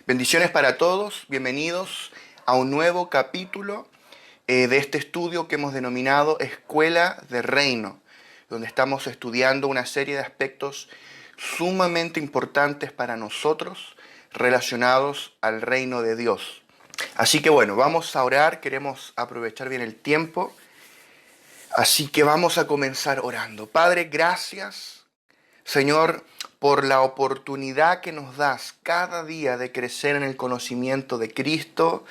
Bendiciones para todos, bienvenidos a un nuevo capítulo de este estudio que hemos denominado Escuela de Reino, donde estamos estudiando una serie de aspectos sumamente importantes para nosotros relacionados al reino de Dios. Así que bueno, vamos a orar, queremos aprovechar bien el tiempo, así que vamos a comenzar orando. Padre, gracias, Señor, por la oportunidad que nos das cada día de crecer en el conocimiento de Cristo,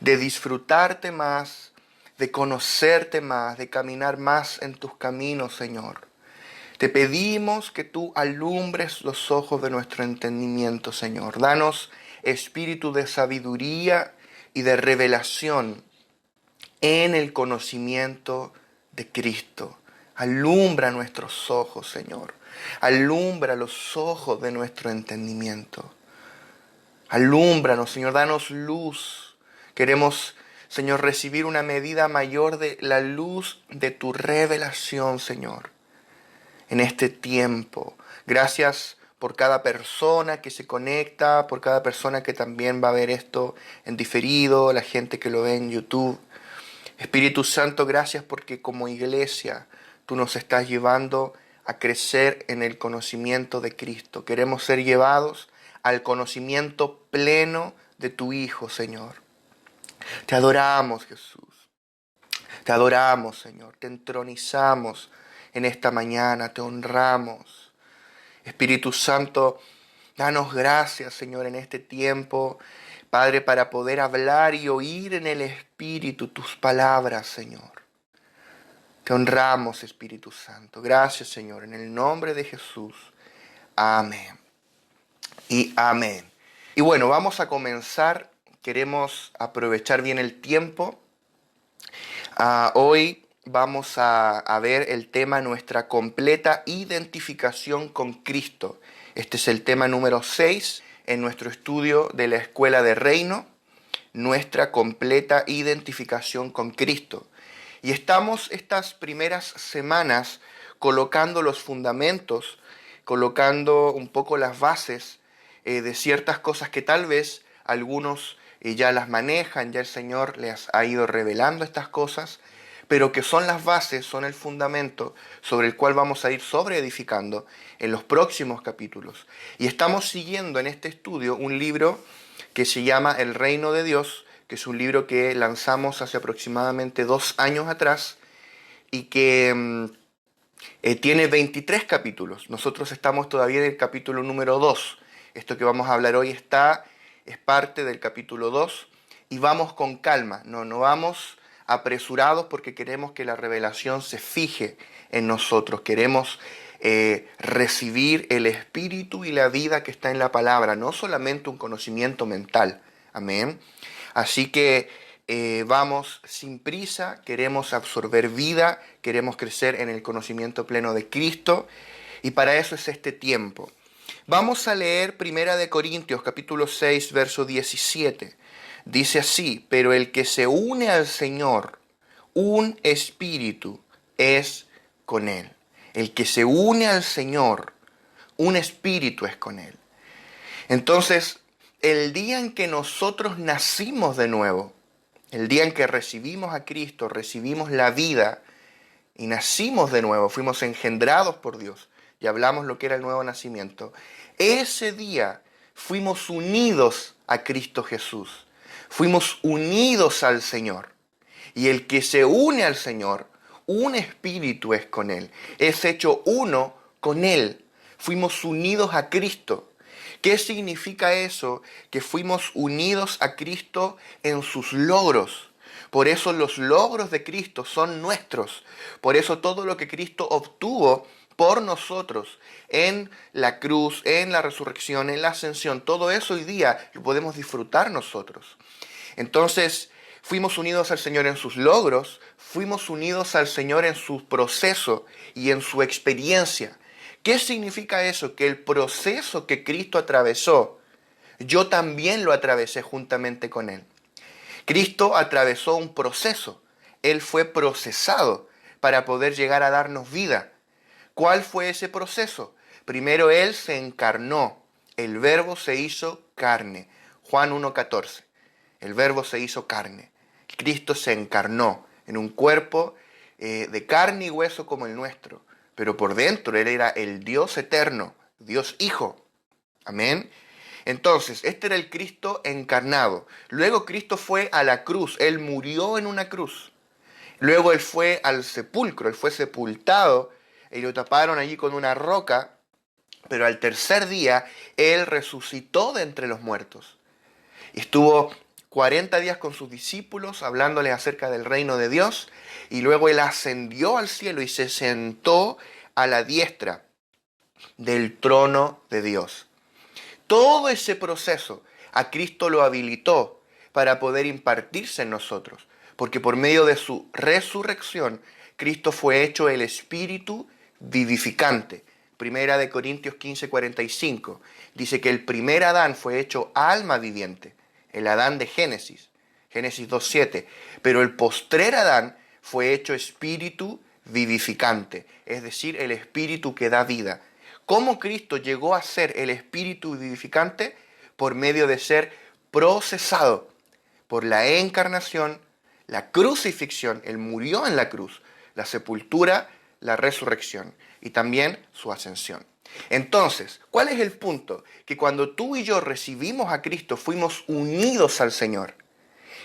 de disfrutarte más, de conocerte más, de caminar más en tus caminos, Señor. Te pedimos que tú alumbres los ojos de nuestro entendimiento, Señor. Danos espíritu de sabiduría y de revelación en el conocimiento de Cristo. Alumbra nuestros ojos, Señor. Alumbra los ojos de nuestro entendimiento. Alúmbranos, Señor, danos luz. Queremos, Señor, recibir una medida mayor de la luz de tu revelación, Señor, en este tiempo. Gracias por cada persona que se conecta, por cada persona que también va a ver esto en diferido, la gente que lo ve en YouTube. Espíritu Santo, gracias porque como iglesia tú nos estás llevando a crecer en el conocimiento de Cristo. Queremos ser llevados al conocimiento pleno de tu Hijo, Señor. Te adoramos, Jesús. Te adoramos, Señor. Te entronizamos en esta mañana. Te honramos. Espíritu Santo, danos gracias, Señor, en este tiempo, Padre, para poder hablar y oír en el Espíritu tus palabras, Señor. Te honramos, Espíritu Santo. Gracias, Señor, en el nombre de Jesús. Amén. Y amén. Y bueno, vamos a comenzar. Queremos aprovechar bien el tiempo. Hoy vamos a ver el tema nuestra completa identificación con Cristo. Este es el tema número 6 en nuestro estudio de la Escuela de Reino, nuestra completa identificación con Cristo. Y estamos estas primeras semanas colocando los fundamentos, colocando un poco las bases de ciertas cosas que tal vez algunos ya las manejan, ya el Señor les ha ido revelando estas cosas, pero que son las bases, son el fundamento sobre el cual vamos a ir sobreedificando en los próximos capítulos. Y estamos siguiendo en este estudio un libro que se llama El Reino de Dios, que es un libro que lanzamos hace aproximadamente 2 años atrás y que tiene 23 capítulos. Nosotros estamos todavía en el capítulo número 2. Esto que vamos a hablar hoy es parte del capítulo 2 y vamos con calma, no vamos apresurados porque queremos que la revelación se fije en nosotros, queremos recibir el espíritu y la vida que está en la palabra, no solamente un conocimiento mental, amén. Así que vamos sin prisa, queremos absorber vida, queremos crecer en el conocimiento pleno de Cristo y para eso es este tiempo. Vamos a leer 1 Corintios capítulo 6, verso 17. Dice así, pero el que se une al Señor, un espíritu es con Él. El que se une al Señor, un espíritu es con Él. Entonces, el día en que nosotros nacimos de nuevo, el día en que recibimos a Cristo, recibimos la vida y nacimos de nuevo, fuimos engendrados por Dios y hablamos lo que era el nuevo nacimiento, ese día fuimos unidos a Cristo Jesús. Fuimos unidos al Señor. Y el que se une al Señor, un espíritu es con Él. Es hecho uno con Él. Fuimos unidos a Cristo. ¿Qué significa eso? Que fuimos unidos a Cristo en sus logros. Por eso los logros de Cristo son nuestros. Por eso todo lo que Cristo obtuvo por nosotros en la cruz, en la resurrección, en la ascensión, todo eso hoy día lo podemos disfrutar nosotros. Entonces, fuimos unidos al Señor en sus logros, fuimos unidos al Señor en su proceso y en su experiencia. ¿Qué significa eso? Que el proceso que Cristo atravesó, yo también lo atravesé juntamente con Él. Cristo atravesó un proceso. Él fue procesado para poder llegar a darnos vida. ¿Cuál fue ese proceso? Primero Él se encarnó. El Verbo se hizo carne. Juan 1:14. El Verbo se hizo carne. Cristo se encarnó en un cuerpo de carne y hueso como el nuestro, pero por dentro Él era el Dios eterno, Dios Hijo. Amén. Entonces, este era el Cristo encarnado. Luego Cristo fue a la cruz, Él murió en una cruz. Luego Él fue al sepulcro, Él fue sepultado y lo taparon allí con una roca, pero al tercer día Él resucitó de entre los muertos. Y estuvo 40 días con sus discípulos hablándoles acerca del reino de Dios, y luego Él ascendió al cielo y se sentó a la diestra del trono de Dios. Todo ese proceso a Cristo lo habilitó para poder impartirse en nosotros, porque por medio de su resurrección, Cristo fue hecho el Espíritu vivificante. Primera de Corintios 15:45 dice que el primer Adán fue hecho alma viviente, el Adán de Génesis, Génesis 2:7, pero el postrer Adán fue hecho espíritu vivificante, es decir, el espíritu que da vida. ¿Cómo Cristo llegó a ser el espíritu vivificante? Por medio de ser procesado por la encarnación, la crucifixión, Él murió en la cruz, la sepultura, la resurrección y también su ascensión. Entonces, ¿cuál es el punto? Que cuando tú y yo recibimos a Cristo, fuimos unidos al Señor.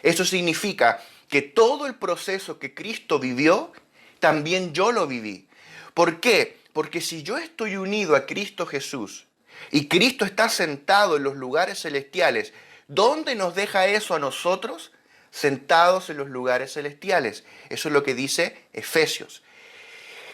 Eso significa que todo el proceso que Cristo vivió, también yo lo viví. ¿Por qué? Porque si yo estoy unido a Cristo Jesús y Cristo está sentado en los lugares celestiales, ¿dónde nos deja eso a nosotros? Sentados en los lugares celestiales. Eso es lo que dice Efesios.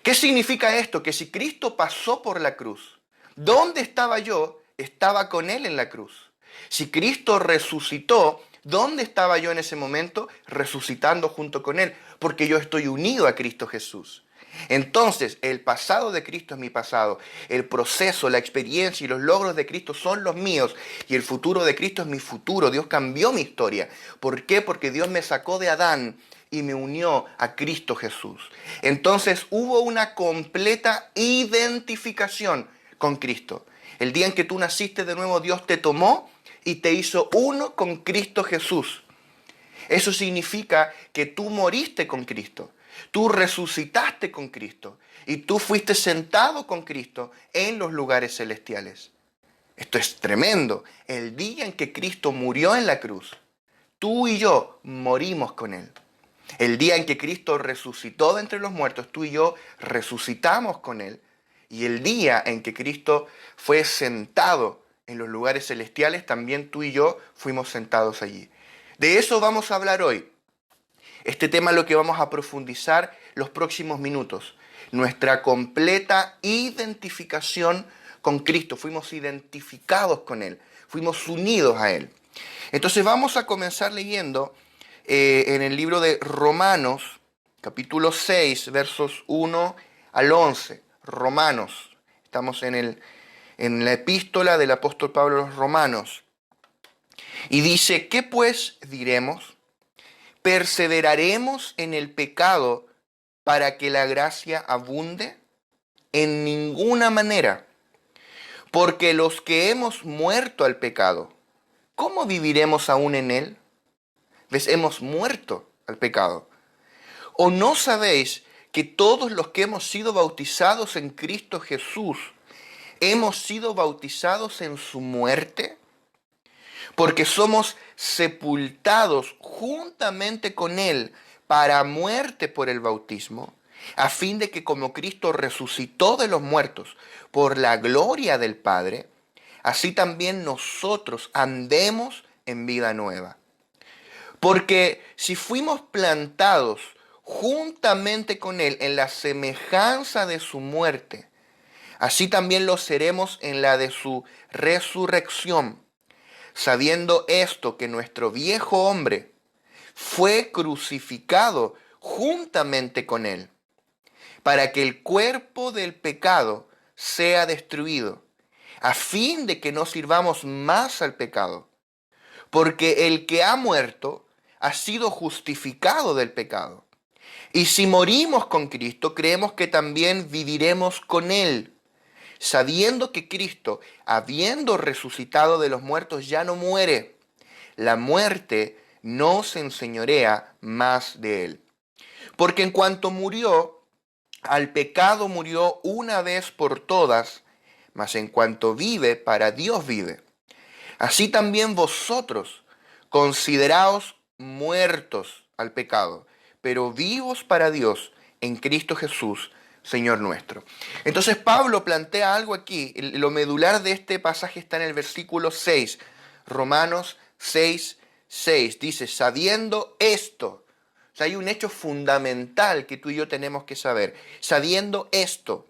¿Qué significa esto? Que si Cristo pasó por la cruz, ¿dónde estaba yo? Estaba con Él en la cruz. Si Cristo resucitó, ¿dónde estaba yo en ese momento? Resucitando junto con Él, porque yo estoy unido a Cristo Jesús. Entonces, el pasado de Cristo es mi pasado, el proceso, la experiencia y los logros de Cristo son los míos, y el futuro de Cristo es mi futuro. Dios cambió mi historia. ¿Por qué? Porque Dios me sacó de Adán y me unió a Cristo Jesús. Entonces hubo una completa identificación con Cristo. El día en que tú naciste de nuevo, Dios te tomó y te hizo uno con Cristo Jesús. Eso significa que tú moriste con Cristo, tú resucitaste con Cristo y tú fuiste sentado con Cristo en los lugares celestiales. Esto es tremendo. El día en que Cristo murió en la cruz, tú y yo morimos con Él. El día en que Cristo resucitó de entre los muertos, tú y yo resucitamos con Él. Y el día en que Cristo fue sentado en los lugares celestiales, también tú y yo fuimos sentados allí. De eso vamos a hablar hoy. Este tema es lo que vamos a profundizar los próximos minutos. Nuestra completa identificación con Cristo. Fuimos identificados con Él. Fuimos unidos a Él. Entonces vamos a comenzar leyendo en el libro de Romanos, capítulo 6, versos 1 al 11. Romanos. Estamos en la epístola del apóstol Pablo a los Romanos. Y dice, ¿qué pues diremos? ¿Perseveraremos en el pecado para que la gracia abunde? En ninguna manera. Porque los que hemos muerto al pecado, ¿cómo viviremos aún en él? ¿Ves? Hemos muerto al pecado. ¿O no sabéis que todos los que hemos sido bautizados en Cristo Jesús, hemos sido bautizados en su muerte? Porque somos sepultados juntamente con Él para muerte por el bautismo, a fin de que como Cristo resucitó de los muertos por la gloria del Padre, así también nosotros andemos en vida nueva. Porque si fuimos plantados juntamente con Él en la semejanza de su muerte, así también lo seremos en la de su resurrección, sabiendo esto, que nuestro viejo hombre fue crucificado juntamente con Él, para que el cuerpo del pecado sea destruido, a fin de que no sirvamos más al pecado. Porque el que ha muerto ha sido justificado del pecado. Y si morimos con Cristo, creemos que también viviremos con Él, sabiendo que Cristo, habiendo resucitado de los muertos, ya no muere. la muerte no se enseñorea más de él. Porque en cuanto murió, al pecado murió una vez por todas, mas en cuanto vive, para Dios vive. Así también vosotros, consideraos muertos al pecado, pero vivos para Dios en Cristo Jesús, Señor nuestro. Entonces Pablo plantea algo aquí. Lo medular de este pasaje está en el versículo 6, Romanos 6, 6. Dice, sabiendo esto, o sea, hay un hecho fundamental que tú y yo tenemos que saber. Sabiendo esto,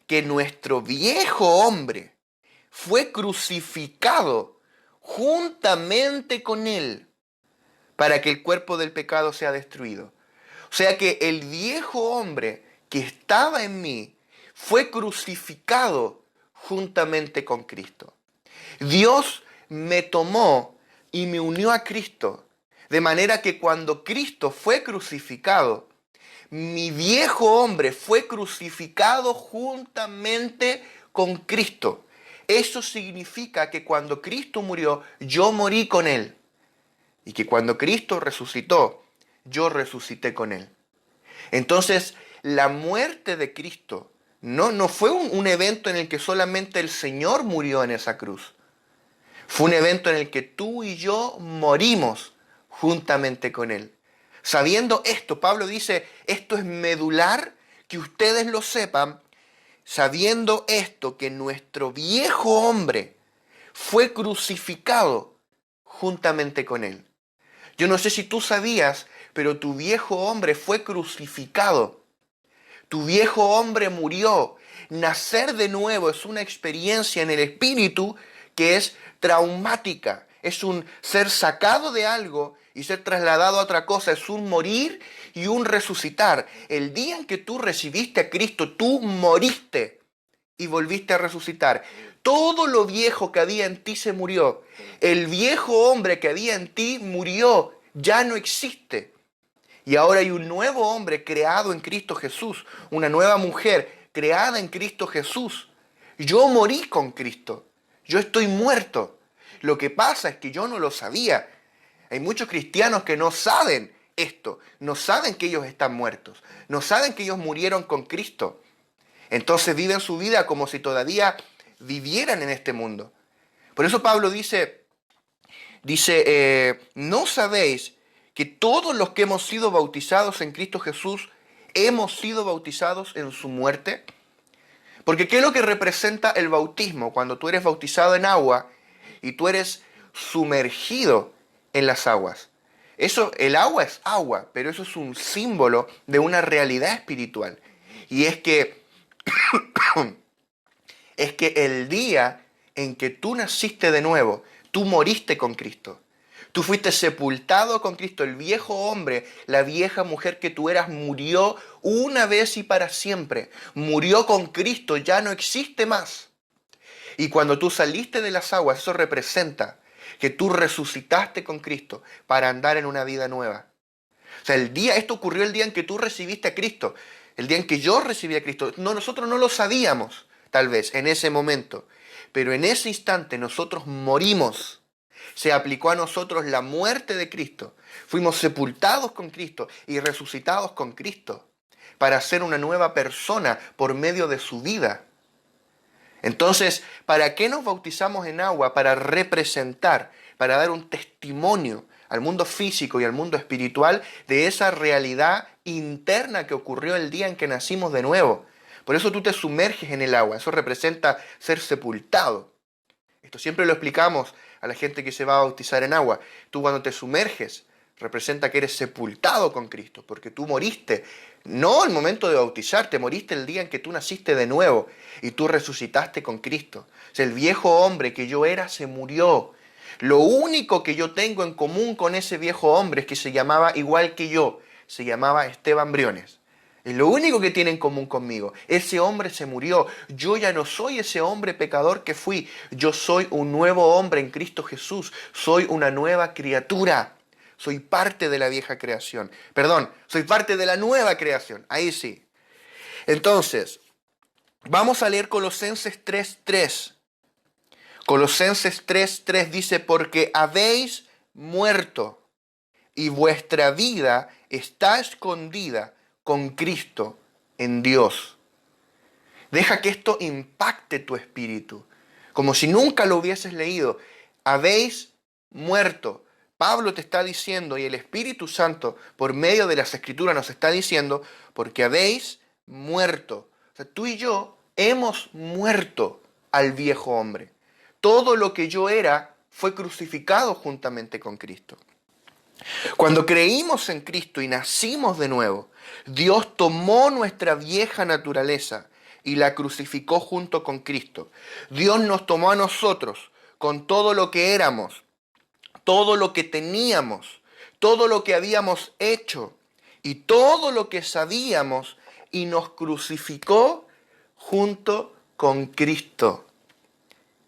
que nuestro viejo hombre fue crucificado juntamente con él para que el cuerpo del pecado sea destruido. O sea que el viejo hombre que estaba en mí fue crucificado juntamente con Cristo. Dios me tomó y me unió a Cristo, de manera que cuando Cristo fue crucificado, mi viejo hombre fue crucificado juntamente con Cristo. Eso significa que cuando Cristo murió, yo morí con él. Y que cuando Cristo resucitó, yo resucité con él. Entonces, la muerte de Cristo no fue un evento en el que solamente el Señor murió en esa cruz. Fue un evento en el que tú y yo morimos juntamente con él. Sabiendo esto, Pablo dice, esto es medular, que ustedes lo sepan, sabiendo esto, que nuestro viejo hombre fue crucificado juntamente con él. Yo no sé si tú sabías, pero tu viejo hombre fue crucificado. Tu viejo hombre murió. Nacer de nuevo es una experiencia en el espíritu que es traumática. Es un ser sacado de algo y ser trasladado a otra cosa. Es un morir y un resucitar. El día en que tú recibiste a Cristo, tú moriste y volviste a resucitar. Todo lo viejo que había en ti se murió. El viejo hombre que había en ti murió. Ya no existe. Y ahora hay un nuevo hombre creado en Cristo Jesús, una nueva mujer creada en Cristo Jesús. Yo morí con Cristo, yo estoy muerto. Lo que pasa es que yo no lo sabía. Hay muchos cristianos que no saben esto, no saben que ellos están muertos, no saben que ellos murieron con Cristo. Entonces viven su vida como si todavía vivieran en este mundo. Por eso Pablo dice, ¿no sabéis que todos los que hemos sido bautizados en Cristo Jesús hemos sido bautizados en su muerte? Porque ¿qué es lo que representa el bautismo? Cuando tú eres bautizado en agua y tú eres sumergido en las aguas. El agua es agua, pero eso es un símbolo de una realidad espiritual. Y es que el día en que tú naciste de nuevo, tú moriste con Cristo. Tú fuiste sepultado con Cristo. El viejo hombre, la vieja mujer que tú eras, murió una vez y para siempre. Murió con Cristo, ya no existe más. Y cuando tú saliste de las aguas, eso representa que tú resucitaste con Cristo para andar en una vida nueva. O sea, esto ocurrió el día en que tú recibiste a Cristo. El día en que yo recibí a Cristo. Nosotros no lo sabíamos, tal vez, en ese momento. Pero en ese instante nosotros morimos. Se aplicó a nosotros la muerte de Cristo. Fuimos sepultados con Cristo y resucitados con Cristo para ser una nueva persona por medio de su vida. Entonces, ¿para qué nos bautizamos en agua? Para representar, para dar un testimonio al mundo físico y al mundo espiritual de esa realidad interna que ocurrió el día en que nacimos de nuevo. Por eso tú te sumerges en el agua. Eso representa ser sepultado. Esto siempre lo explicamos a la gente que se va a bautizar en agua. Tú cuando te sumerges, representa que eres sepultado con Cristo, porque tú moriste, no al momento de bautizarte, moriste el día en que tú naciste de nuevo y tú resucitaste con Cristo. O sea, el viejo hombre que yo era se murió. Lo único que yo tengo en común con ese viejo hombre es que se llamaba igual que yo, se llamaba Esteban Briones. Es lo único que tiene en común conmigo. Ese hombre se murió. Yo ya no soy ese hombre pecador que fui. Yo soy un nuevo hombre en Cristo Jesús. Soy una nueva criatura. Soy parte de la vieja creación. Perdón, soy parte de la nueva creación. Ahí sí. Entonces, vamos a leer Colosenses 3:3. Colosenses 3:3 dice, porque habéis muerto y vuestra vida está escondida con Cristo en Dios. Deja que esto impacte tu espíritu, como si nunca lo hubieses leído. Habéis muerto. Pablo te está diciendo, y el Espíritu Santo, por medio de las Escrituras, nos está diciendo, porque habéis muerto. O sea, tú y yo hemos muerto al viejo hombre. Todo lo que yo era fue crucificado juntamente con Cristo. Cuando creímos en Cristo y nacimos de nuevo, Dios tomó nuestra vieja naturaleza y la crucificó junto con Cristo. Dios nos tomó a nosotros con todo lo que éramos, todo lo que teníamos, todo lo que habíamos hecho y todo lo que sabíamos y nos crucificó junto con Cristo.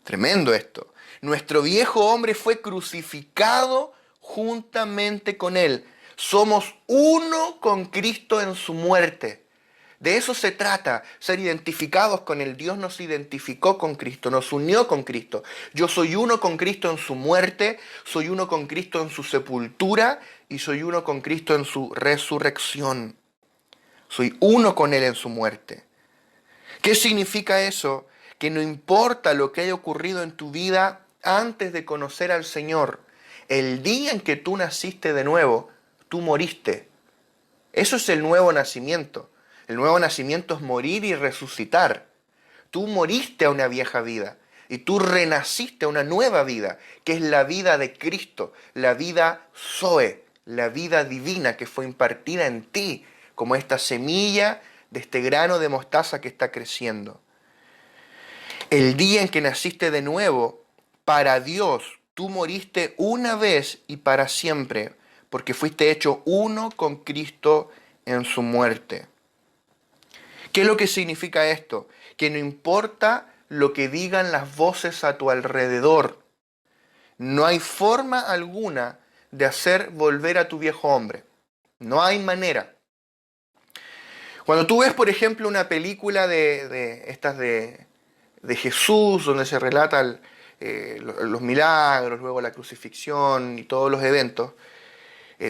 Tremendo esto. Nuestro viejo hombre fue crucificado juntamente con Él. Somos uno con Cristo en su muerte. De eso se trata, ser identificados con Él. Dios nos identificó con Cristo, nos unió con Cristo. Yo soy uno con Cristo en su muerte, soy uno con Cristo en su sepultura y soy uno con Cristo en su resurrección. Soy uno con Él en su muerte. ¿Qué significa eso? Que no importa lo que haya ocurrido en tu vida antes de conocer al Señor, el día en que tú naciste de nuevo, tú moriste. Eso es el nuevo nacimiento. El nuevo nacimiento es morir y resucitar. Tú moriste a una vieja vida y tú renaciste a una nueva vida, que es la vida de Cristo, la vida Zoe, la vida divina que fue impartida en ti, como esta semilla de este grano de mostaza que está creciendo. El día en que naciste de nuevo, para Dios, tú moriste una vez y para siempre, porque fuiste hecho uno con Cristo en su muerte. ¿Qué es lo que significa esto? Que no importa lo que digan las voces a tu alrededor, no hay forma alguna de hacer volver a tu viejo hombre. No hay manera. Cuando tú ves, por ejemplo, una película de Jesús, donde se relatan los milagros, luego la crucifixión y todos los eventos,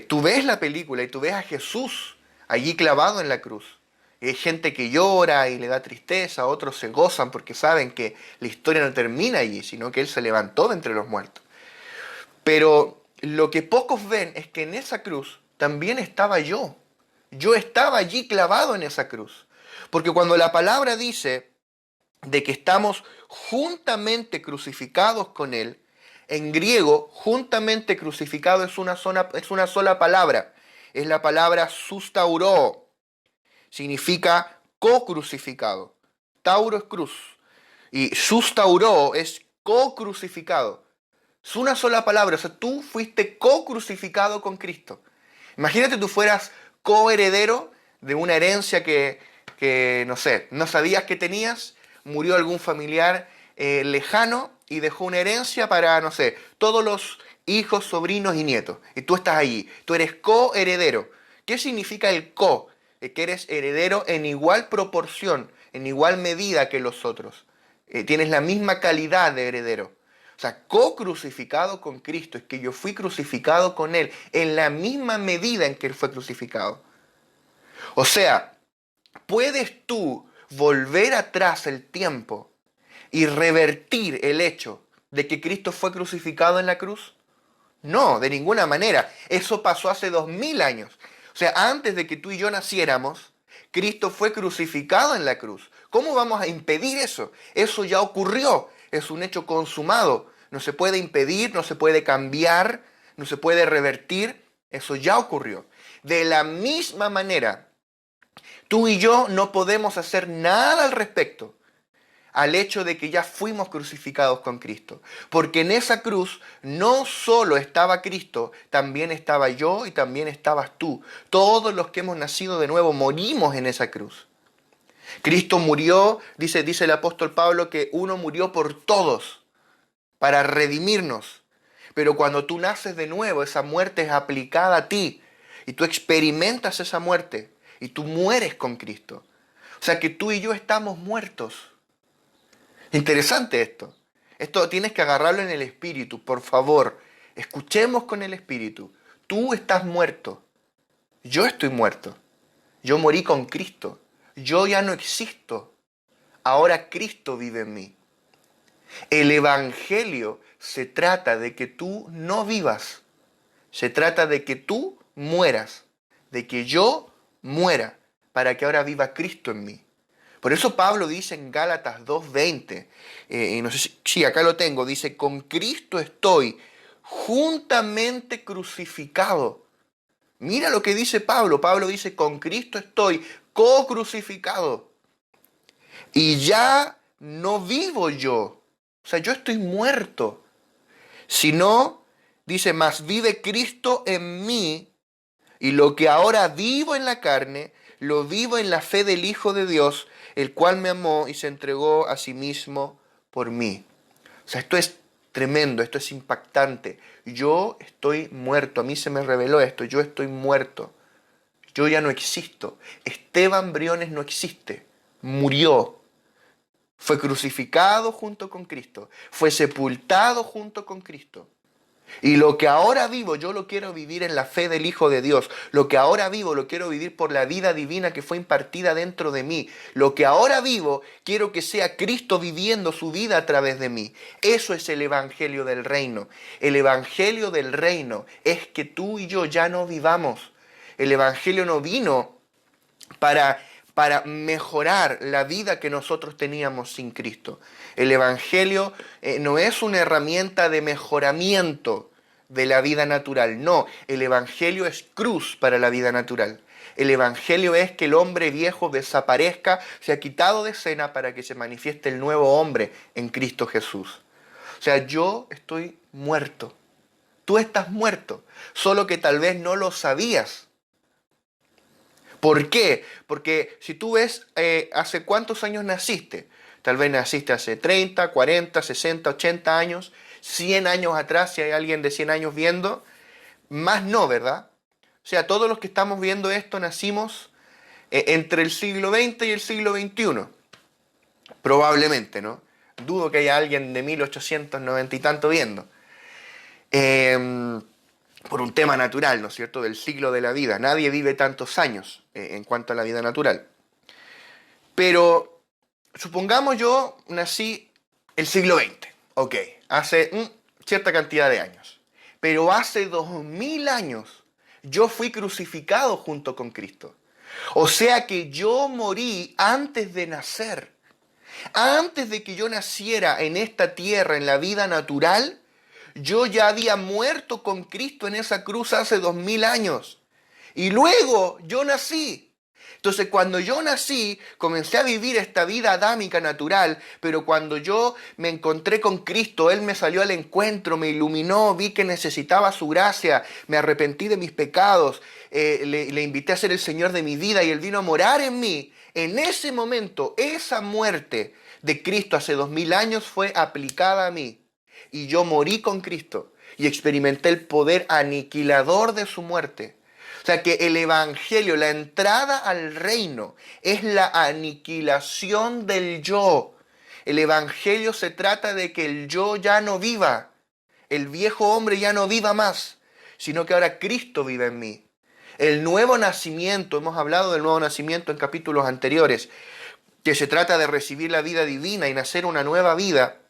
tú ves la película y tú ves a Jesús allí clavado en la cruz. Y hay gente que llora y le da tristeza, otros se gozan porque saben que la historia no termina allí, sino que Él se levantó de entre los muertos. Pero lo que pocos ven es que en esa cruz también estaba yo. Yo estaba allí clavado en esa cruz. Porque cuando la palabra dice de que estamos juntamente crucificados con Él, en griego, juntamente crucificado es una sola palabra. Es la palabra sustauró. Significa co-crucificado. Tauro es cruz. Y sustauró es co-crucificado. Es una sola palabra. O sea, tú fuiste co-crucificado con Cristo. Imagínate tú fueras coheredero de una herencia que no sé, no sabías que tenías, murió algún familiar lejano y dejó una herencia para, no sé, todos los hijos, sobrinos y nietos. Y tú estás allí, tú eres coheredero. ¿Qué significa el co? Que eres heredero en igual proporción, en igual medida que los otros. Tienes la misma calidad de heredero. O sea, co-crucificado con Cristo, es que yo fui crucificado con Él en la misma medida en que Él fue crucificado. O sea, ¿puedes tú volver atrás el tiempo y revertir el hecho de que Cristo fue crucificado en la cruz? No, de ninguna manera. Eso pasó hace 2000 años. O sea, antes de que tú y yo naciéramos, Cristo fue crucificado en la cruz. ¿Cómo vamos a impedir eso? Eso ya ocurrió. Es un hecho consumado. No se puede impedir, no se puede cambiar, no se puede revertir. Eso ya ocurrió. De la misma manera, tú y yo no podemos hacer nada al respecto al hecho de que ya fuimos crucificados con Cristo. Porque en esa cruz no solo estaba Cristo, también estaba yo y también estabas tú. Todos los que hemos nacido de nuevo morimos en esa cruz. Cristo murió, dice el apóstol Pablo, que uno murió por todos para redimirnos. Pero cuando tú naces de nuevo, esa muerte es aplicada a ti y tú experimentas esa muerte y tú mueres con Cristo. O sea que tú y yo estamos muertos. Interesante esto. Esto tienes que agarrarlo en el espíritu, por favor. Escuchemos con el Espíritu. Tú estás muerto. Yo estoy muerto. Yo morí con Cristo. Yo ya no existo. Ahora Cristo vive en mí. El Evangelio se trata de que tú no vivas. Se trata de que tú mueras. De que yo muera para que ahora viva Cristo en mí. Por eso Pablo dice en Gálatas 2:20, y no sé si acá lo tengo, dice, con Cristo estoy juntamente crucificado. Mira lo que dice Pablo. Pablo dice, con Cristo estoy co-crucificado. Y ya no vivo yo. O sea, yo estoy muerto. Sino, dice, más vive Cristo en mí. Y lo que ahora vivo en la carne, lo vivo en la fe del Hijo de Dios, el cual me amó y se entregó a sí mismo por mí. O sea, esto es tremendo, esto es impactante. Yo estoy muerto, a mí se me reveló esto, yo estoy muerto. Yo ya no existo. Esteban Briones no existe, murió. Fue crucificado junto con Cristo, fue sepultado junto con Cristo. Y lo que ahora vivo, yo lo quiero vivir en la fe del Hijo de Dios. Lo que ahora vivo, lo quiero vivir por la vida divina que fue impartida dentro de mí. Lo que ahora vivo, quiero que sea Cristo viviendo su vida a través de mí. Eso es el Evangelio del Reino. El Evangelio del Reino es que tú y yo ya no vivamos. El Evangelio no vino para mejorar la vida que nosotros teníamos sin Cristo. El Evangelio no es una herramienta de mejoramiento de la vida natural. No, el Evangelio es cruz para la vida natural. El Evangelio es que el hombre viejo desaparezca, se ha quitado de escena para que se manifieste el nuevo hombre en Cristo Jesús. O sea, yo estoy muerto. Tú estás muerto, solo que tal vez no lo sabías. ¿Por qué? Porque si tú ves hace cuántos años naciste, tal vez naciste hace 30, 40, 60, 80 años, 100 años atrás, si hay alguien de 100 años viendo, más no, ¿verdad? O sea, todos los que estamos viendo esto nacimos entre el siglo XX y el siglo XXI, probablemente, ¿no? Dudo que haya alguien de 1890 y tanto viendo. Por un tema natural, ¿no es cierto?, del ciclo de la vida. Nadie vive tantos años en cuanto a la vida natural. Pero supongamos yo nací el siglo XX, ok, hace cierta cantidad de años. Pero hace 2000 años yo fui crucificado junto con Cristo. O sea que yo morí antes de nacer. Antes de que yo naciera en esta tierra, en la vida natural, yo ya había muerto con Cristo en esa cruz hace 2000 años. Y luego yo nací. Entonces cuando yo nací, comencé a vivir esta vida adámica natural, pero cuando yo me encontré con Cristo, Él me salió al encuentro, me iluminó, vi que necesitaba su gracia, me arrepentí de mis pecados, le invité a ser el Señor de mi vida y Él vino a morar en mí. En ese momento, esa muerte de Cristo hace 2000 años fue aplicada a mí. Y yo morí con Cristo y experimenté el poder aniquilador de su muerte. O sea que el Evangelio, la entrada al reino, es la aniquilación del yo. El Evangelio se trata de que el yo ya no viva, el viejo hombre ya no viva más, sino que ahora Cristo vive en mí. El nuevo nacimiento, hemos hablado del nuevo nacimiento en capítulos anteriores, que se trata de recibir la vida divina y nacer una nueva vida.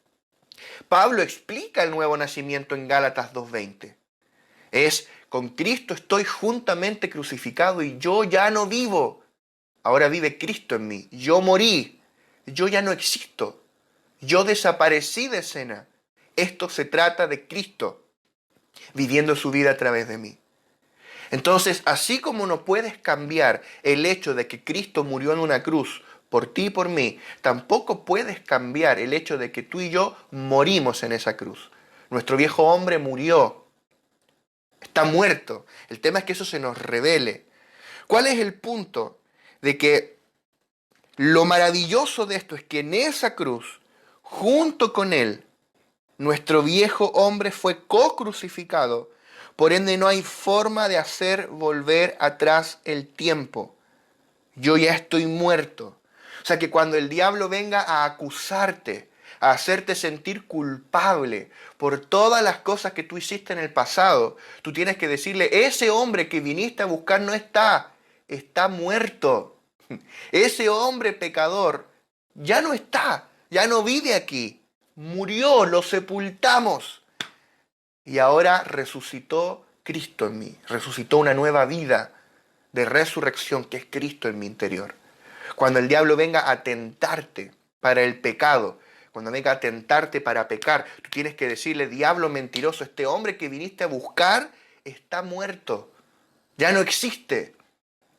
Pablo explica el nuevo nacimiento en Gálatas 2:20. Es, con Cristo estoy juntamente crucificado y yo ya no vivo. Ahora vive Cristo en mí. Yo morí. Yo ya no existo. Yo desaparecí de escena. Esto se trata de Cristo viviendo su vida a través de mí. Entonces, así como no puedes cambiar el hecho de que Cristo murió en una cruz por ti y por mí, tampoco puedes cambiar el hecho de que tú y yo morimos en esa cruz. Nuestro viejo hombre murió. Está muerto. El tema es que eso se nos revele. ¿Cuál es el punto? De que lo maravilloso de esto es que en esa cruz, junto con Él, nuestro viejo hombre fue co-crucificado. Por ende, no hay forma de hacer volver atrás el tiempo. Yo ya estoy muerto. O sea que cuando el diablo venga a acusarte, a hacerte sentir culpable por todas las cosas que tú hiciste en el pasado. Tú tienes que decirle, ese hombre que viniste a buscar no está, está muerto. Ese hombre pecador ya no está, ya no vive aquí. Murió, lo sepultamos. Y ahora resucitó Cristo en mí, resucitó una nueva vida de resurrección que es Cristo en mi interior. Cuando el diablo venga a tentarte para el pecado, cuando venga a tentarte para pecar, tú tienes que decirle, diablo mentiroso, este hombre que viniste a buscar está muerto, ya no existe,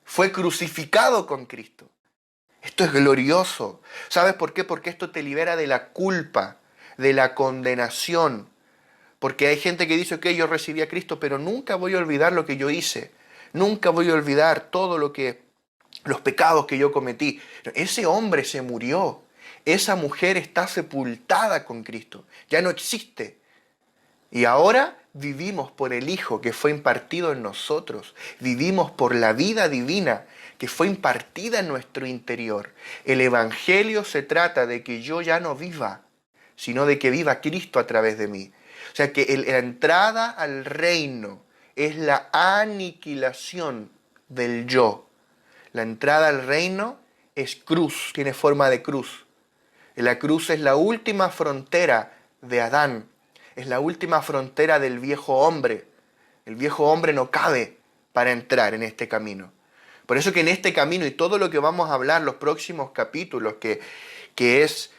fue crucificado con Cristo. Esto es glorioso. ¿Sabes por qué? Porque esto te libera de la culpa, de la condenación. Porque hay gente que dice, ok, yo recibí a Cristo, pero nunca voy a olvidar lo que yo hice. Nunca voy a olvidar todo los pecados que yo cometí. Ese hombre se murió. Esa mujer está sepultada con Cristo. Ya no existe. Y ahora vivimos por el Hijo que fue impartido en nosotros. Vivimos por la vida divina que fue impartida en nuestro interior. El Evangelio se trata de que yo ya no viva, sino de que viva Cristo a través de mí. O sea que la entrada al reino es la aniquilación del yo. La entrada al reino es cruz, tiene forma de cruz. La cruz es la última frontera de Adán, es la última frontera del viejo hombre. El viejo hombre no cabe para entrar en este camino. Por eso que en este camino y todo lo que vamos a hablar los próximos capítulos, que es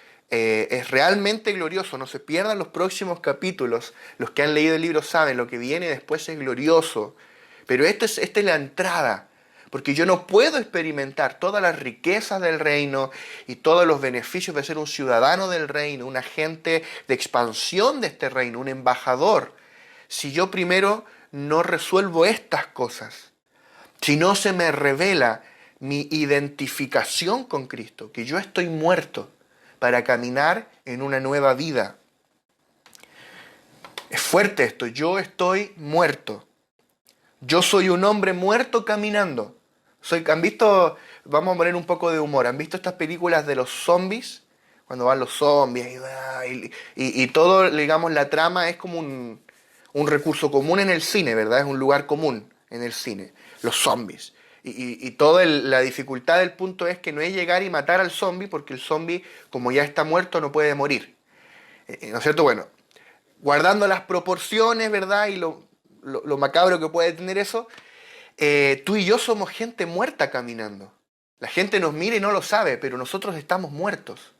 realmente glorioso, no se pierdan los próximos capítulos, los que han leído el libro saben, lo que viene después es glorioso, pero esta es la entrada, porque yo no puedo experimentar todas las riquezas del reino y todos los beneficios de ser un ciudadano del reino, un agente de expansión de este reino, un embajador, si yo primero no resuelvo estas cosas, si no se me revela mi identificación con Cristo, que yo estoy muerto para caminar en una nueva vida. Es fuerte esto, yo estoy muerto. Yo soy un hombre muerto caminando. ¿Han visto, vamos a poner un poco de humor, ¿han visto estas películas de los zombies? Cuando van los zombies y todo, digamos, la trama es como un recurso común en el cine, ¿verdad? Es un lugar común en el cine, los zombies. Y toda la dificultad del punto es que no es llegar y matar al zombie, porque el zombie, como ya está muerto, no puede morir. ¿No es cierto? Bueno, guardando las proporciones, ¿verdad? Y lo macabro que puede tener eso, tú y yo somos gente muerta caminando. La gente nos mira y no lo sabe, pero nosotros estamos muertos.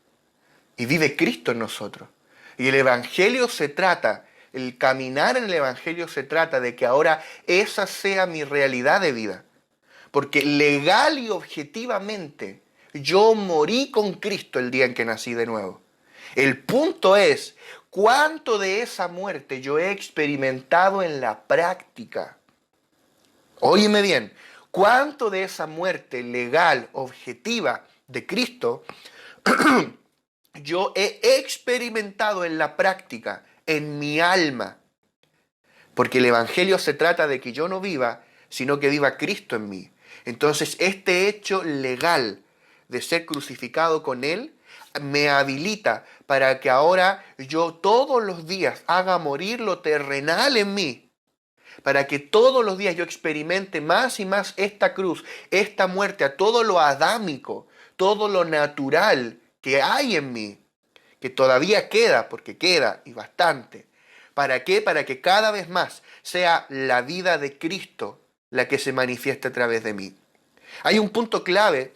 Y vive Cristo en nosotros. Y el Evangelio se trata, el caminar en el Evangelio se trata de que ahora esa sea mi realidad de vida. Porque legal y objetivamente yo morí con Cristo el día en que nací de nuevo. El punto es, ¿cuánto de esa muerte yo he experimentado en la práctica? Óyeme bien, ¿cuánto de esa muerte legal, objetiva de Cristo yo he experimentado en la práctica, en mi alma? Porque el Evangelio se trata de que yo no viva, sino que viva Cristo en mí. Entonces, este hecho legal de ser crucificado con Él me habilita para que ahora yo todos los días haga morir lo terrenal en mí, para que todos los días yo experimente más y más esta cruz, esta muerte, a todo lo adámico, todo lo natural que hay en mí, que todavía queda, porque queda y bastante. ¿Para qué? Para que cada vez más sea la vida de Cristo la que se manifiesta a través de mí. Hay un punto clave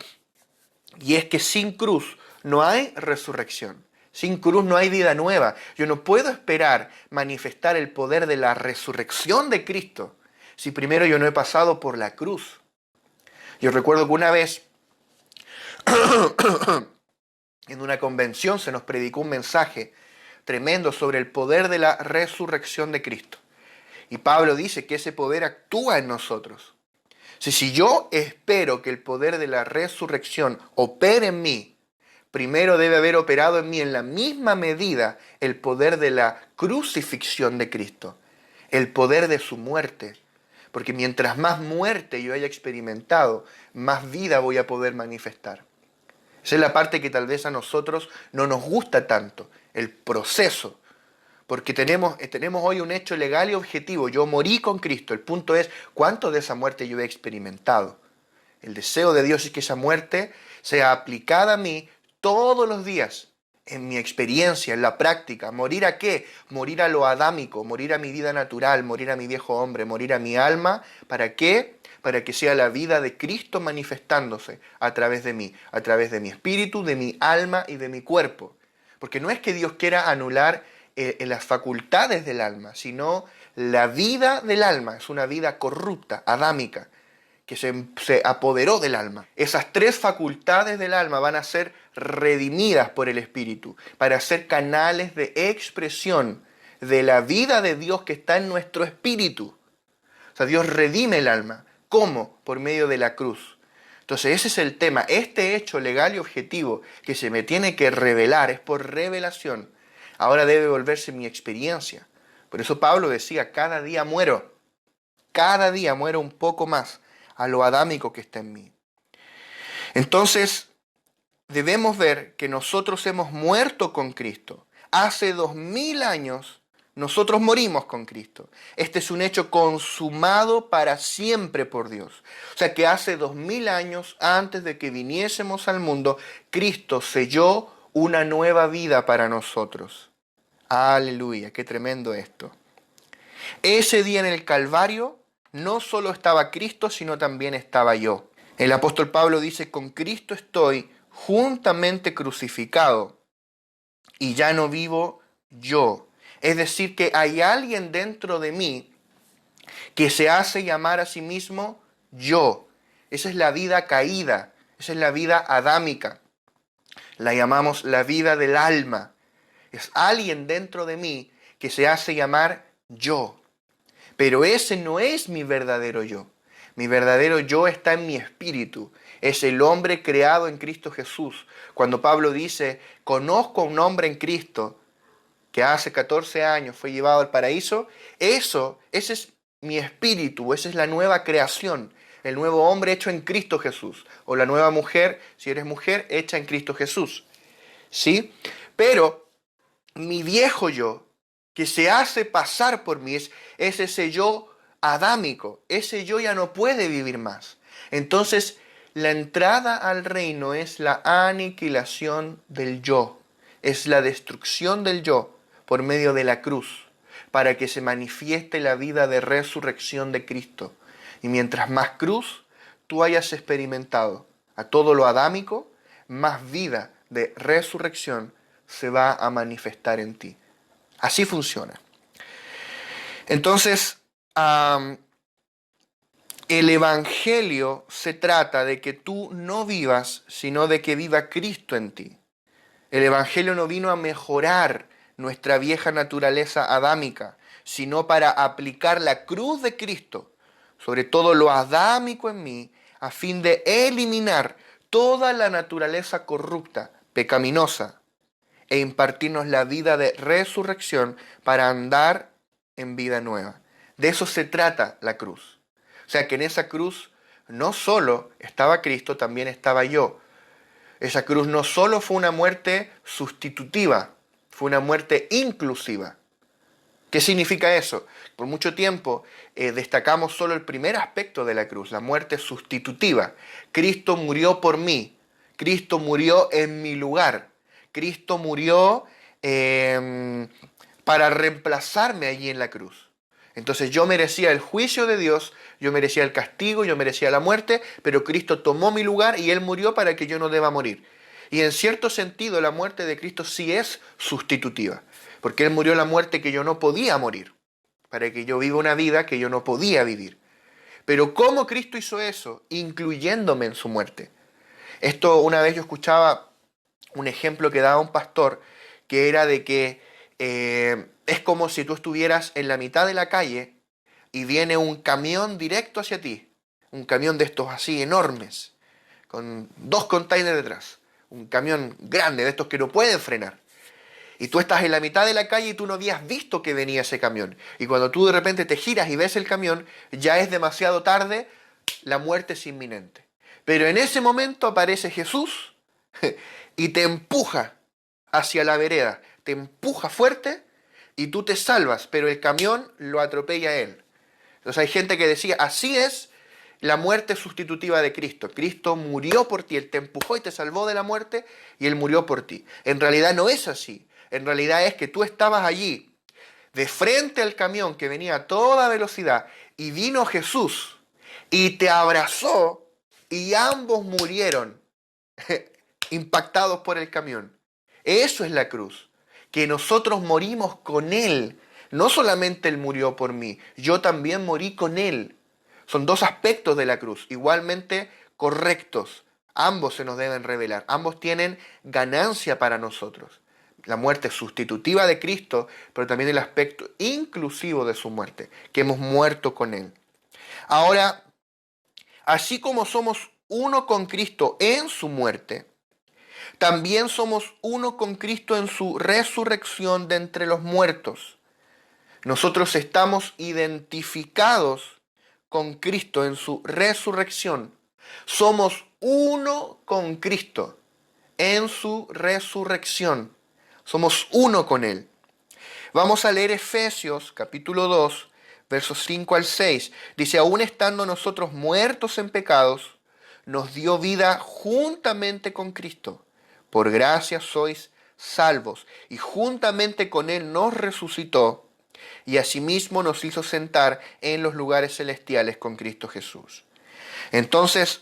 y es que sin cruz no hay resurrección. Sin cruz no hay vida nueva. Yo no puedo esperar manifestar el poder de la resurrección de Cristo si primero yo no he pasado por la cruz. Yo recuerdo que una vez en una convención se nos predicó un mensaje tremendo sobre el poder de la resurrección de Cristo. Y Pablo dice que ese poder actúa en nosotros. Si yo espero que el poder de la resurrección opere en mí, primero debe haber operado en mí en la misma medida el poder de la crucifixión de Cristo, el poder de su muerte. Porque mientras más muerte yo haya experimentado, más vida voy a poder manifestar. Esa es la parte que tal vez a nosotros no nos gusta tanto, el proceso. Porque tenemos hoy un hecho legal y objetivo. Yo morí con Cristo. El punto es, ¿cuánto de esa muerte yo he experimentado? El deseo de Dios es que esa muerte sea aplicada a mí todos los días, en mi experiencia, en la práctica. ¿Morir a qué? Morir a lo adámico, morir a mi vida natural, morir a mi viejo hombre, morir a mi alma. ¿Para qué? Para que sea la vida de Cristo manifestándose a través de mí, a través de mi espíritu, de mi alma y de mi cuerpo. Porque no es que Dios quiera anular en las facultades del alma, sino la vida del alma. Es una vida corrupta, adámica, que se apoderó del alma. Esas tres facultades del alma van a ser redimidas por el Espíritu, para ser canales de expresión de la vida de Dios que está en nuestro espíritu. O sea, Dios redime el alma. ¿Cómo? Por medio de la cruz. Entonces ese es el tema. Este hecho legal y objetivo que se me tiene que revelar es por revelación. Ahora debe volverse mi experiencia. Por eso Pablo decía, cada día muero un poco más a lo adámico que está en mí. Entonces, debemos ver que nosotros hemos muerto con Cristo. Hace 2000 años nosotros morimos con Cristo. Este es un hecho consumado para siempre por Dios. O sea que hace 2000 años, antes de que viniésemos al mundo, Cristo selló una nueva vida para nosotros. Aleluya, qué tremendo esto. Ese día en el Calvario no solo estaba Cristo, sino también estaba yo. El apóstol Pablo dice, con Cristo estoy juntamente crucificado y ya no vivo yo. Es decir, que hay alguien dentro de mí que se hace llamar a sí mismo yo. Esa es la vida caída, esa es la vida adámica. La llamamos la vida del alma. Es alguien dentro de mí que se hace llamar yo. Pero ese no es mi verdadero yo. Mi verdadero yo está en mi espíritu. Es el hombre creado en Cristo Jesús. Cuando Pablo dice, conozco a un hombre en Cristo que hace 14 años fue llevado al paraíso, ese es mi espíritu, esa es la nueva creación, el nuevo hombre hecho en Cristo Jesús, o la nueva mujer, si eres mujer, hecha en Cristo Jesús. ¿Sí? Pero mi viejo yo, que se hace pasar por mí, es ese yo adámico, ese yo ya no puede vivir más. Entonces, la entrada al reino es la aniquilación del yo, es la destrucción del yo por medio de la cruz, para que se manifieste la vida de resurrección de Cristo. Y mientras más cruz tú hayas experimentado a todo lo adámico, más vida de resurrección se va a manifestar en ti. Así funciona. Entonces, el Evangelio se trata de que tú no vivas, sino de que viva Cristo en ti. El Evangelio no vino a mejorar nuestra vieja naturaleza adámica, sino para aplicar la cruz de Cristo sobre todo lo adámico en mí, a fin de eliminar toda la naturaleza corrupta, pecaminosa, e impartirnos la vida de resurrección para andar en vida nueva. De eso se trata la cruz. O sea que en esa cruz no solo estaba Cristo, también estaba yo. Esa cruz no solo fue una muerte sustitutiva, fue una muerte inclusiva. ¿Qué significa eso? Por mucho tiempo destacamos solo el primer aspecto de la cruz, la muerte sustitutiva. Cristo murió por mí, Cristo murió en mi lugar, Cristo murió para reemplazarme allí en la cruz. Entonces yo merecía el juicio de Dios, yo merecía el castigo, yo merecía la muerte, pero Cristo tomó mi lugar y Él murió para que yo no deba morir. Y en cierto sentido la muerte de Cristo sí es sustitutiva, porque Él murió la muerte que yo no podía morir, para que yo viva una vida que yo no podía vivir. Pero ¿cómo Cristo hizo eso? Incluyéndome en su muerte. Esto una vez yo escuchaba un ejemplo que daba un pastor, que era de que es como si tú estuvieras en la mitad de la calle y viene un camión directo hacia ti, un camión de estos así enormes, con 2 containers detrás, un camión grande de estos que no pueden frenar. Y tú estás en la mitad de la calle y tú no habías visto que venía ese camión. Y cuando tú de repente te giras y ves el camión, ya es demasiado tarde, la muerte es inminente. Pero en ese momento aparece Jesús y te empuja hacia la vereda, te empuja fuerte y tú te salvas, pero el camión lo atropella a él. Entonces hay gente que decía, así es la muerte sustitutiva de Cristo. Cristo murió por ti, Él te empujó y te salvó de la muerte y Él murió por ti. En realidad no es así. En realidad es que tú estabas allí, de frente al camión que venía a toda velocidad, y vino Jesús y te abrazó y ambos murieron impactados por el camión. Eso es la cruz, que nosotros morimos con Él. No solamente Él murió por mí, yo también morí con Él. Son dos aspectos de la cruz, igualmente correctos. Ambos se nos deben revelar, ambos tienen ganancia para nosotros. La muerte sustitutiva de Cristo, pero también el aspecto inclusivo de su muerte, que hemos muerto con Él. Ahora, así como somos uno con Cristo en su muerte, también somos uno con Cristo en su resurrección de entre los muertos. Nosotros estamos identificados con Cristo en su resurrección. Somos uno con Cristo en su resurrección. Somos uno con Él. Vamos a leer Efesios capítulo 2, versos 5 al 6. Dice, aún estando nosotros muertos en pecados, nos dio vida juntamente con Cristo. Por gracia sois salvos, y juntamente con Él nos resucitó, y asimismo nos hizo sentar en los lugares celestiales con Cristo Jesús. Entonces,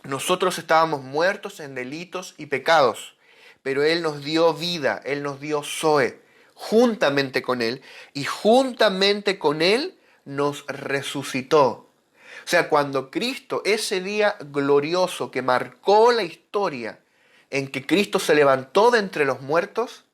nosotros estábamos muertos en delitos y pecados, pero Él nos dio vida, Él nos dio Zoe, juntamente con Él, y juntamente con Él nos resucitó. O sea, cuando Cristo, ese día glorioso que marcó la historia, en que Cristo se levantó de entre los muertos,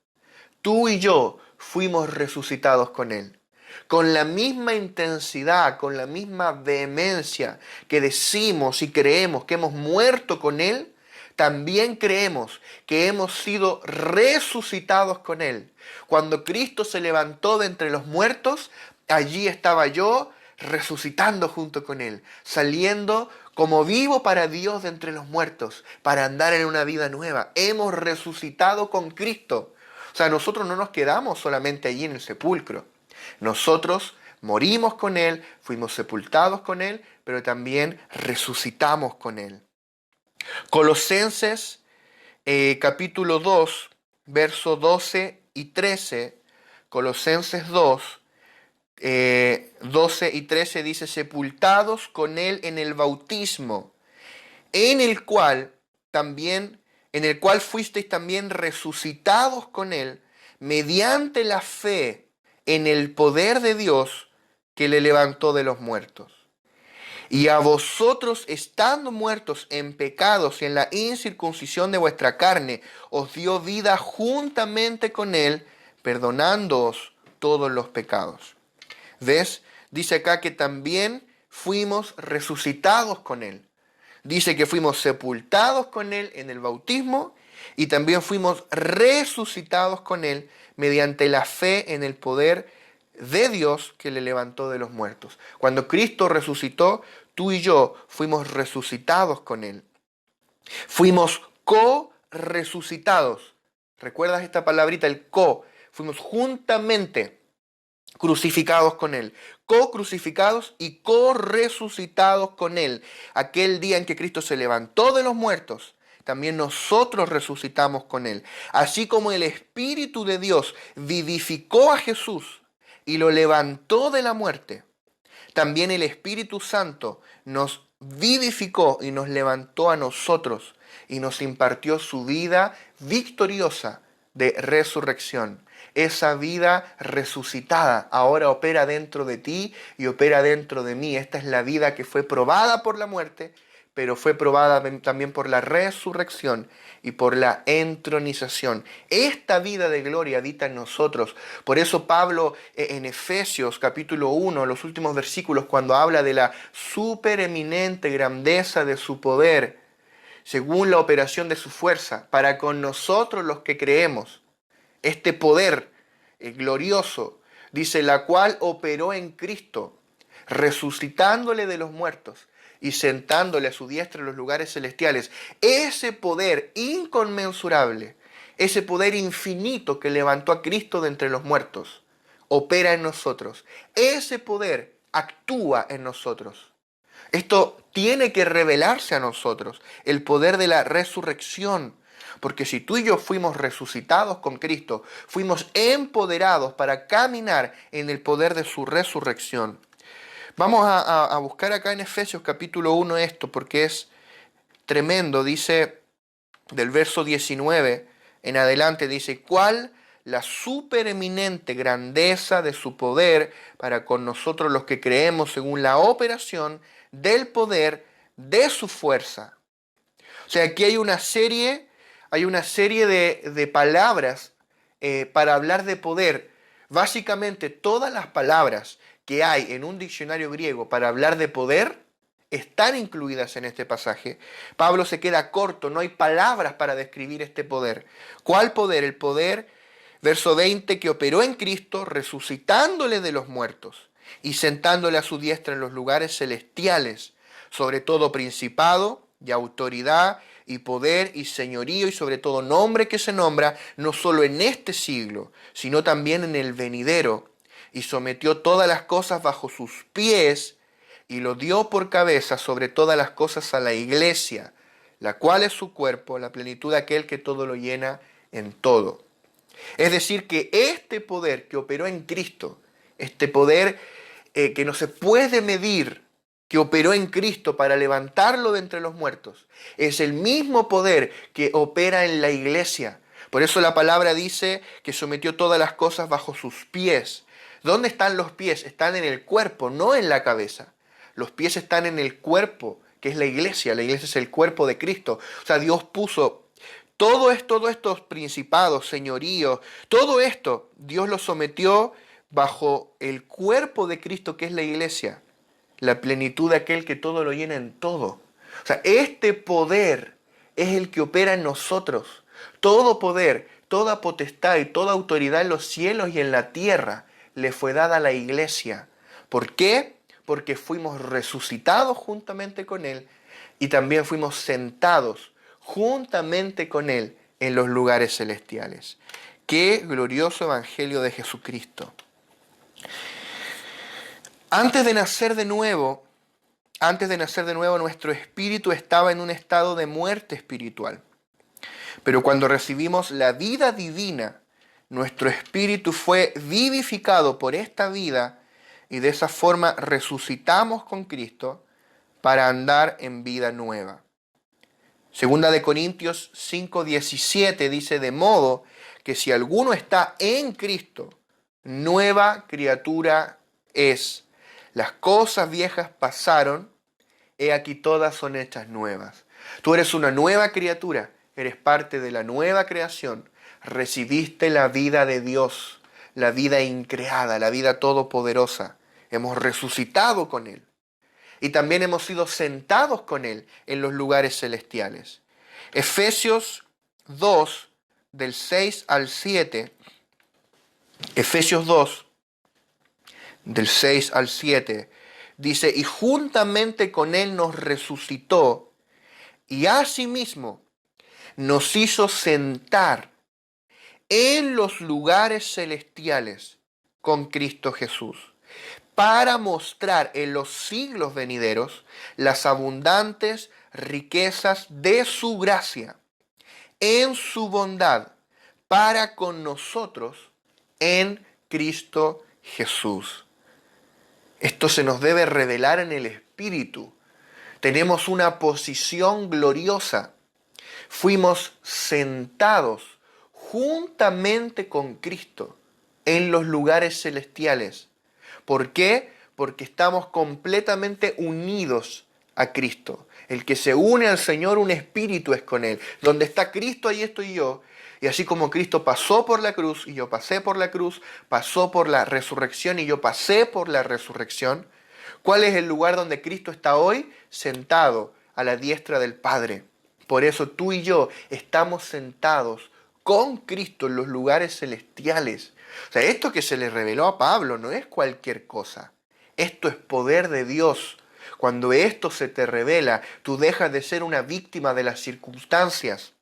tú y yo fuimos resucitados con Él. Con la misma intensidad, con la misma vehemencia que decimos y creemos que hemos muerto con Él, también creemos que hemos sido resucitados con Él. Cuando Cristo se levantó de entre los muertos, allí estaba yo resucitando junto con Él, saliendo como vivo para Dios de entre los muertos, para andar en una vida nueva. Hemos resucitado con Cristo. O sea, nosotros no nos quedamos solamente allí en el sepulcro. Nosotros morimos con Él, fuimos sepultados con Él, pero también resucitamos con Él. Colosenses capítulo 2, versos 12 y 13. Colosenses 2, 12 y 13 dice, sepultados con Él en el bautismo, en el cual fuisteis también resucitados con Él, mediante la fe en el poder de Dios que le levantó de los muertos. Y a vosotros, estando muertos en pecados y en la incircuncisión de vuestra carne, os dio vida juntamente con Él, perdonándoos todos los pecados. ¿Ves? Dice acá que también fuimos resucitados con Él. Dice que fuimos sepultados con Él en el bautismo y también fuimos resucitados con Él mediante la fe en el poder de Dios que le levantó de los muertos. Cuando Cristo resucitó, tú y yo fuimos resucitados con Él. Fuimos co-resucitados. ¿Recuerdas esta palabrita, el co? Fuimos juntamente crucificados con Él, co-crucificados y co-resucitados con Él. Aquel día en que Cristo se levantó de los muertos, también nosotros resucitamos con Él. Así como el Espíritu de Dios vivificó a Jesús y lo levantó de la muerte, también el Espíritu Santo nos vivificó y nos levantó a nosotros y nos impartió su vida victoriosa de resurrección. Esa vida resucitada ahora opera dentro de ti y opera dentro de mí. Esta es la vida que fue probada por la muerte, pero fue probada también por la resurrección y por la entronización. Esta vida de gloria habita en nosotros. Por eso Pablo en Efesios capítulo 1, los últimos versículos, cuando habla de la supereminente grandeza de su poder, según la operación de su fuerza, para con nosotros los que creemos, este poder glorioso, dice, la cual operó en Cristo, resucitándole de los muertos y sentándole a su diestra en los lugares celestiales. Ese poder inconmensurable ese poder infinito que levantó a Cristo de entre los muertos, opera en nosotros. Ese poder actúa en nosotros. Esto tiene que revelarse a nosotros, el poder de la resurrección. Porque si tú y yo fuimos resucitados con Cristo, fuimos empoderados para caminar en el poder de su resurrección. Vamos a buscar acá en Efesios capítulo 1 esto, porque es tremendo. Dice del verso 19 en adelante, dice, ¿cuál la supereminente grandeza de su poder para con nosotros los que creemos según la operación del poder de su fuerza? O sea, aquí hay una serie de palabras para hablar de poder. Básicamente todas las palabras que hay en un diccionario griego para hablar de poder están incluidas en este pasaje. Pablo se queda corto, no hay palabras para describir este poder. ¿Cuál poder? El poder, verso 20, que operó en Cristo, resucitándole de los muertos y sentándole a su diestra en los lugares celestiales, sobre todo principado y autoridad y poder y señorío y sobre todo nombre que se nombra, no solo en este siglo, sino también en el venidero, y sometió todas las cosas bajo sus pies, y lo dio por cabeza sobre todas las cosas a la iglesia, la cual es su cuerpo, la plenitud de aquel que todo lo llena en todo. Es decir, que este poder que operó en Cristo, este poder que no se puede medir, que operó en Cristo para levantarlo de entre los muertos, es el mismo poder que opera en la iglesia. Por eso la palabra dice que sometió todas las cosas bajo sus pies. ¿Dónde están los pies? Están en el cuerpo, no en la cabeza. Los pies están en el cuerpo, que es la iglesia. La iglesia es el cuerpo de Cristo. O sea, Dios puso todos estos principados, señoríos, todo esto, Dios lo sometió bajo el cuerpo de Cristo, que es la iglesia. La plenitud de aquel que todo lo llena en todo. O sea, este poder es el que opera en nosotros. Todo poder, toda potestad y toda autoridad en los cielos y en la tierra le fue dada a la iglesia. ¿Por qué? Porque fuimos resucitados juntamente con Él y también fuimos sentados juntamente con Él en los lugares celestiales. ¡Qué glorioso evangelio de Jesucristo! Antes de nacer de nuevo, nuestro espíritu estaba en un estado de muerte espiritual. Pero cuando recibimos la vida divina, nuestro espíritu fue vivificado por esta vida y de esa forma resucitamos con Cristo para andar en vida nueva. Segunda de Corintios 5:17 dice, de modo que si alguno está en Cristo, nueva criatura es. Las cosas viejas pasaron, he aquí todas son hechas nuevas. Tú eres una nueva criatura, eres parte de la nueva creación. Recibiste la vida de Dios, la vida increada, la vida todopoderosa. Hemos resucitado con Él. Y también hemos sido sentados con Él en los lugares celestiales. Efesios 2, del 6 al 7. Efesios 2, del 6 al 7, dice, y juntamente con Él nos resucitó, y asimismo nos hizo sentar en los lugares celestiales con Cristo Jesús, para mostrar en los siglos venideros las abundantes riquezas de su gracia, en su bondad, para con nosotros en Cristo Jesús. Esto se nos debe revelar en el Espíritu. Tenemos una posición gloriosa. Fuimos sentados juntamente con Cristo en los lugares celestiales. ¿Por qué? Porque estamos completamente unidos a Cristo. El que se une al Señor, un espíritu es con Él. Donde está Cristo, ahí estoy yo. Y así como Cristo pasó por la cruz y yo pasé por la cruz, pasó por la resurrección y yo pasé por la resurrección, ¿cuál es el lugar donde Cristo está hoy? Sentado a la diestra del Padre. Por eso tú y yo estamos sentados con Cristo en los lugares celestiales. O sea, esto que se le reveló a Pablo no es cualquier cosa. Esto es poder de Dios. Cuando esto se te revela, tú dejas de ser una víctima de las circunstancias.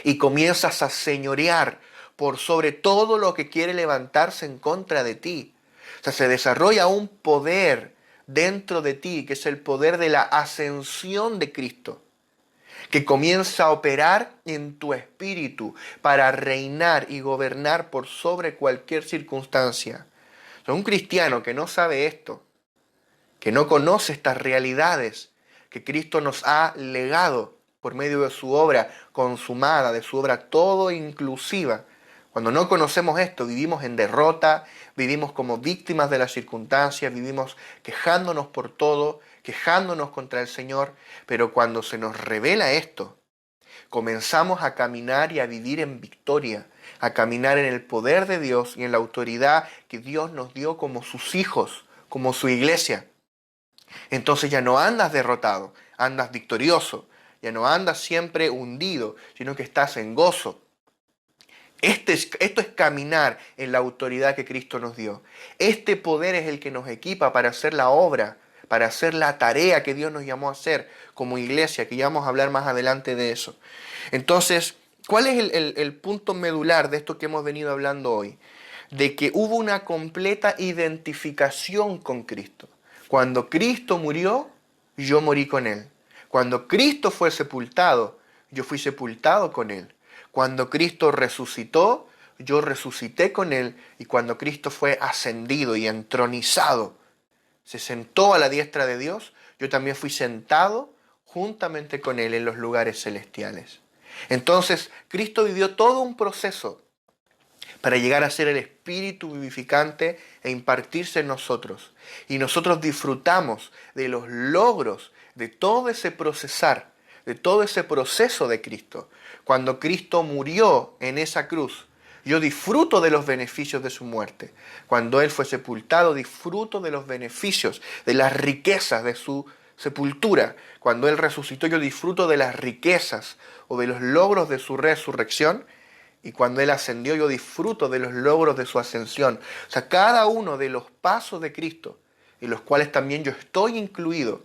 y comienzas a señorear por sobre todo lo que quiere levantarse en contra de ti. O sea, se desarrolla un poder dentro de ti, que es el poder de la ascensión de Cristo, que comienza a operar en tu espíritu para reinar y gobernar por sobre cualquier circunstancia. O sea, un cristiano que no sabe esto, que no conoce estas realidades que Cristo nos ha legado por medio de su obra consumada, de su obra todo inclusiva. Cuando no conocemos esto, vivimos en derrota, vivimos como víctimas de las circunstancias, vivimos quejándonos por todo, quejándonos contra el Señor, pero cuando se nos revela esto, comenzamos a caminar y a vivir en victoria, a caminar en el poder de Dios y en la autoridad que Dios nos dio como sus hijos, como su iglesia. Entonces ya no andas derrotado, andas victorioso, ya no andas siempre hundido, sino que estás en gozo. Esto es caminar en la autoridad que Cristo nos dio. Este poder es el que nos equipa para hacer la obra, para hacer la tarea que Dios nos llamó a hacer como iglesia, que ya vamos a hablar más adelante de eso. Entonces, ¿cuál es el punto medular de esto que hemos venido hablando hoy? De que hubo una completa identificación con Cristo. Cuando Cristo murió, yo morí con Él. Cuando Cristo fue sepultado, yo fui sepultado con Él. Cuando Cristo resucitó, yo resucité con Él. Y cuando Cristo fue ascendido y entronizado, se sentó a la diestra de Dios, yo también fui sentado juntamente con Él en los lugares celestiales. Entonces, Cristo vivió todo un proceso para llegar a ser el Espíritu vivificante e impartirse en nosotros. Y nosotros disfrutamos de los logros de todo ese procesar, de todo ese proceso de Cristo. Cuando Cristo murió en esa cruz, yo disfruto de los beneficios de su muerte. Cuando Él fue sepultado, disfruto de los beneficios, de las riquezas de su sepultura. Cuando Él resucitó, yo disfruto de las riquezas o de los logros de su resurrección. Y cuando Él ascendió, yo disfruto de los logros de su ascensión. O sea, cada uno de los pasos de Cristo, en los cuales también yo estoy incluido,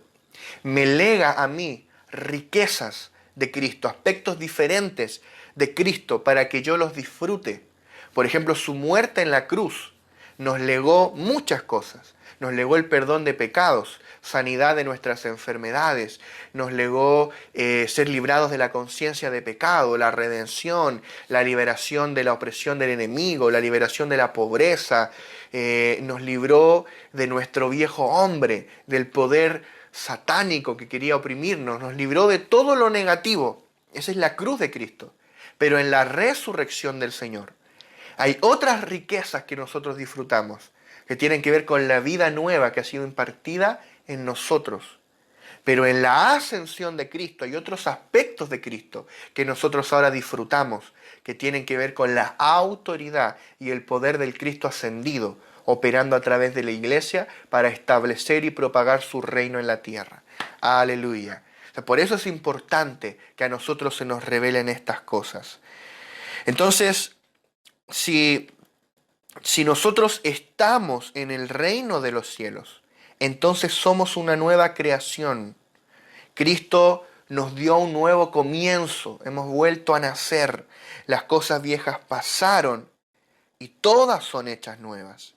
me lega a mí riquezas de Cristo, aspectos diferentes de Cristo para que yo los disfrute. Por ejemplo, su muerte en la cruz nos legó muchas cosas. Nos legó el perdón de pecados, sanidad de nuestras enfermedades, nos legó ser librados de la conciencia de pecado, la redención, la liberación de la opresión del enemigo, la liberación de la pobreza, nos libró de nuestro viejo hombre, del poder satánico que quería oprimirnos, nos libró de todo lo negativo. Esa es la cruz de Cristo. Pero en la resurrección del Señor hay otras riquezas que nosotros disfrutamos, que tienen que ver con la vida nueva que ha sido impartida en nosotros. Pero en la ascensión de Cristo hay otros aspectos de Cristo que nosotros ahora disfrutamos, que tienen que ver con la autoridad y el poder del Cristo ascendido, operando a través de la iglesia para establecer y propagar su reino en la tierra. Aleluya. O sea, por eso es importante que a nosotros se nos revelen estas cosas. Entonces, si nosotros estamos en el reino de los cielos, entonces somos una nueva creación. Cristo nos dio un nuevo comienzo, hemos vuelto a nacer, las cosas viejas pasaron y todas son hechas nuevas.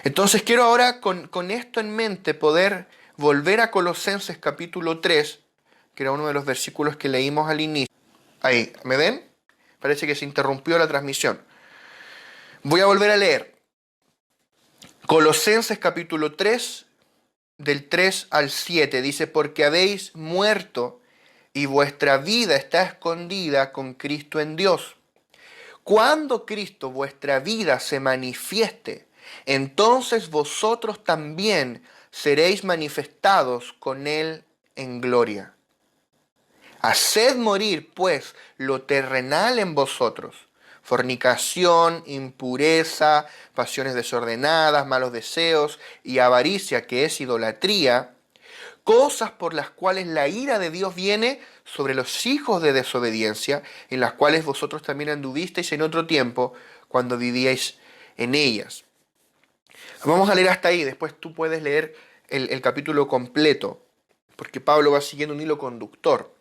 Entonces quiero ahora con esto en mente poder volver a Colosenses capítulo 3, que era uno de los versículos que leímos al inicio. Ahí, ¿me ven? Parece que se interrumpió la transmisión. Voy a volver a leer. Colosenses capítulo 3, del 3 al 7, dice, porque habéis muerto y vuestra vida está escondida con Cristo en Dios. Cuando Cristo, vuestra vida, se manifieste, entonces vosotros también seréis manifestados con Él en gloria. Haced morir, pues, lo terrenal en vosotros: fornicación, impureza, pasiones desordenadas, malos deseos y avaricia, que es idolatría, cosas por las cuales la ira de Dios viene sobre los hijos de desobediencia, en las cuales vosotros también anduvisteis en otro tiempo, cuando vivíais en ellas. Vamos a leer hasta ahí, después tú puedes leer el capítulo completo, porque Pablo va siguiendo un hilo conductor.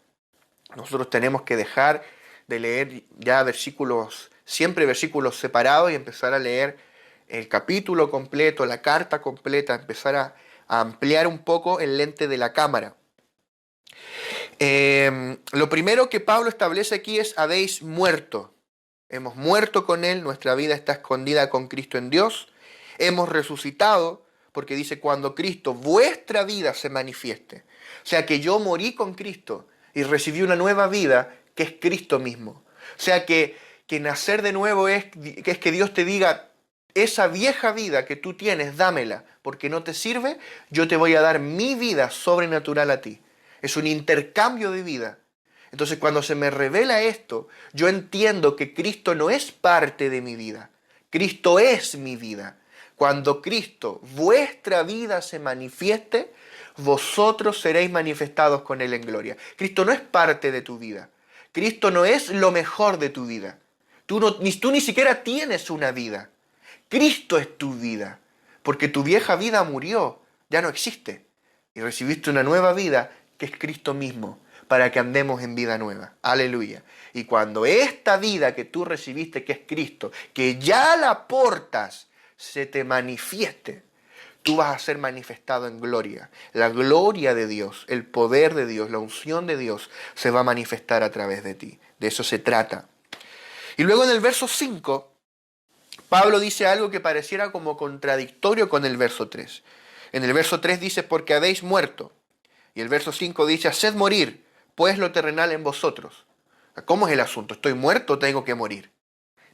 Nosotros tenemos que dejar de leer ya versículos, siempre versículos separados y empezar a leer el capítulo completo, la carta completa, empezar a ampliar un poco el lente de la cámara. Lo primero que Pablo establece aquí es: habéis muerto. Hemos muerto con Él, nuestra vida está escondida con Cristo en Dios. Hemos resucitado, porque dice: cuando Cristo, vuestra vida, se manifieste. O sea que yo morí con Cristo y recibí una nueva vida que es Cristo mismo. O sea que nacer de nuevo es que Dios te diga: esa vieja vida que tú tienes, dámela, porque no te sirve, yo te voy a dar mi vida sobrenatural a ti. Es un intercambio de vida. Entonces, cuando se me revela esto, yo entiendo que Cristo no es parte de mi vida. Cristo es mi vida. Cuando Cristo, vuestra vida, se manifieste, vosotros seréis manifestados con Él en gloria. Cristo no es parte de tu vida. Cristo no es lo mejor de tu vida. Tú ni siquiera tienes una vida. Cristo es tu vida. Porque tu vieja vida murió, ya no existe. Y recibiste una nueva vida que es Cristo mismo, para que andemos en vida nueva. Aleluya. Y cuando esta vida que tú recibiste, que es Cristo, que ya la portas, se te manifieste, tú vas a ser manifestado en gloria. La gloria de Dios, el poder de Dios, la unción de Dios se va a manifestar a través de ti. De eso se trata. Y luego en el verso 5, Pablo dice algo que pareciera como contradictorio con el verso 3. En el verso 3 dice: porque habéis muerto. Y el verso 5 dice: haced morir, pues lo terrenal en vosotros. ¿Cómo es el asunto? ¿Estoy muerto o tengo que morir?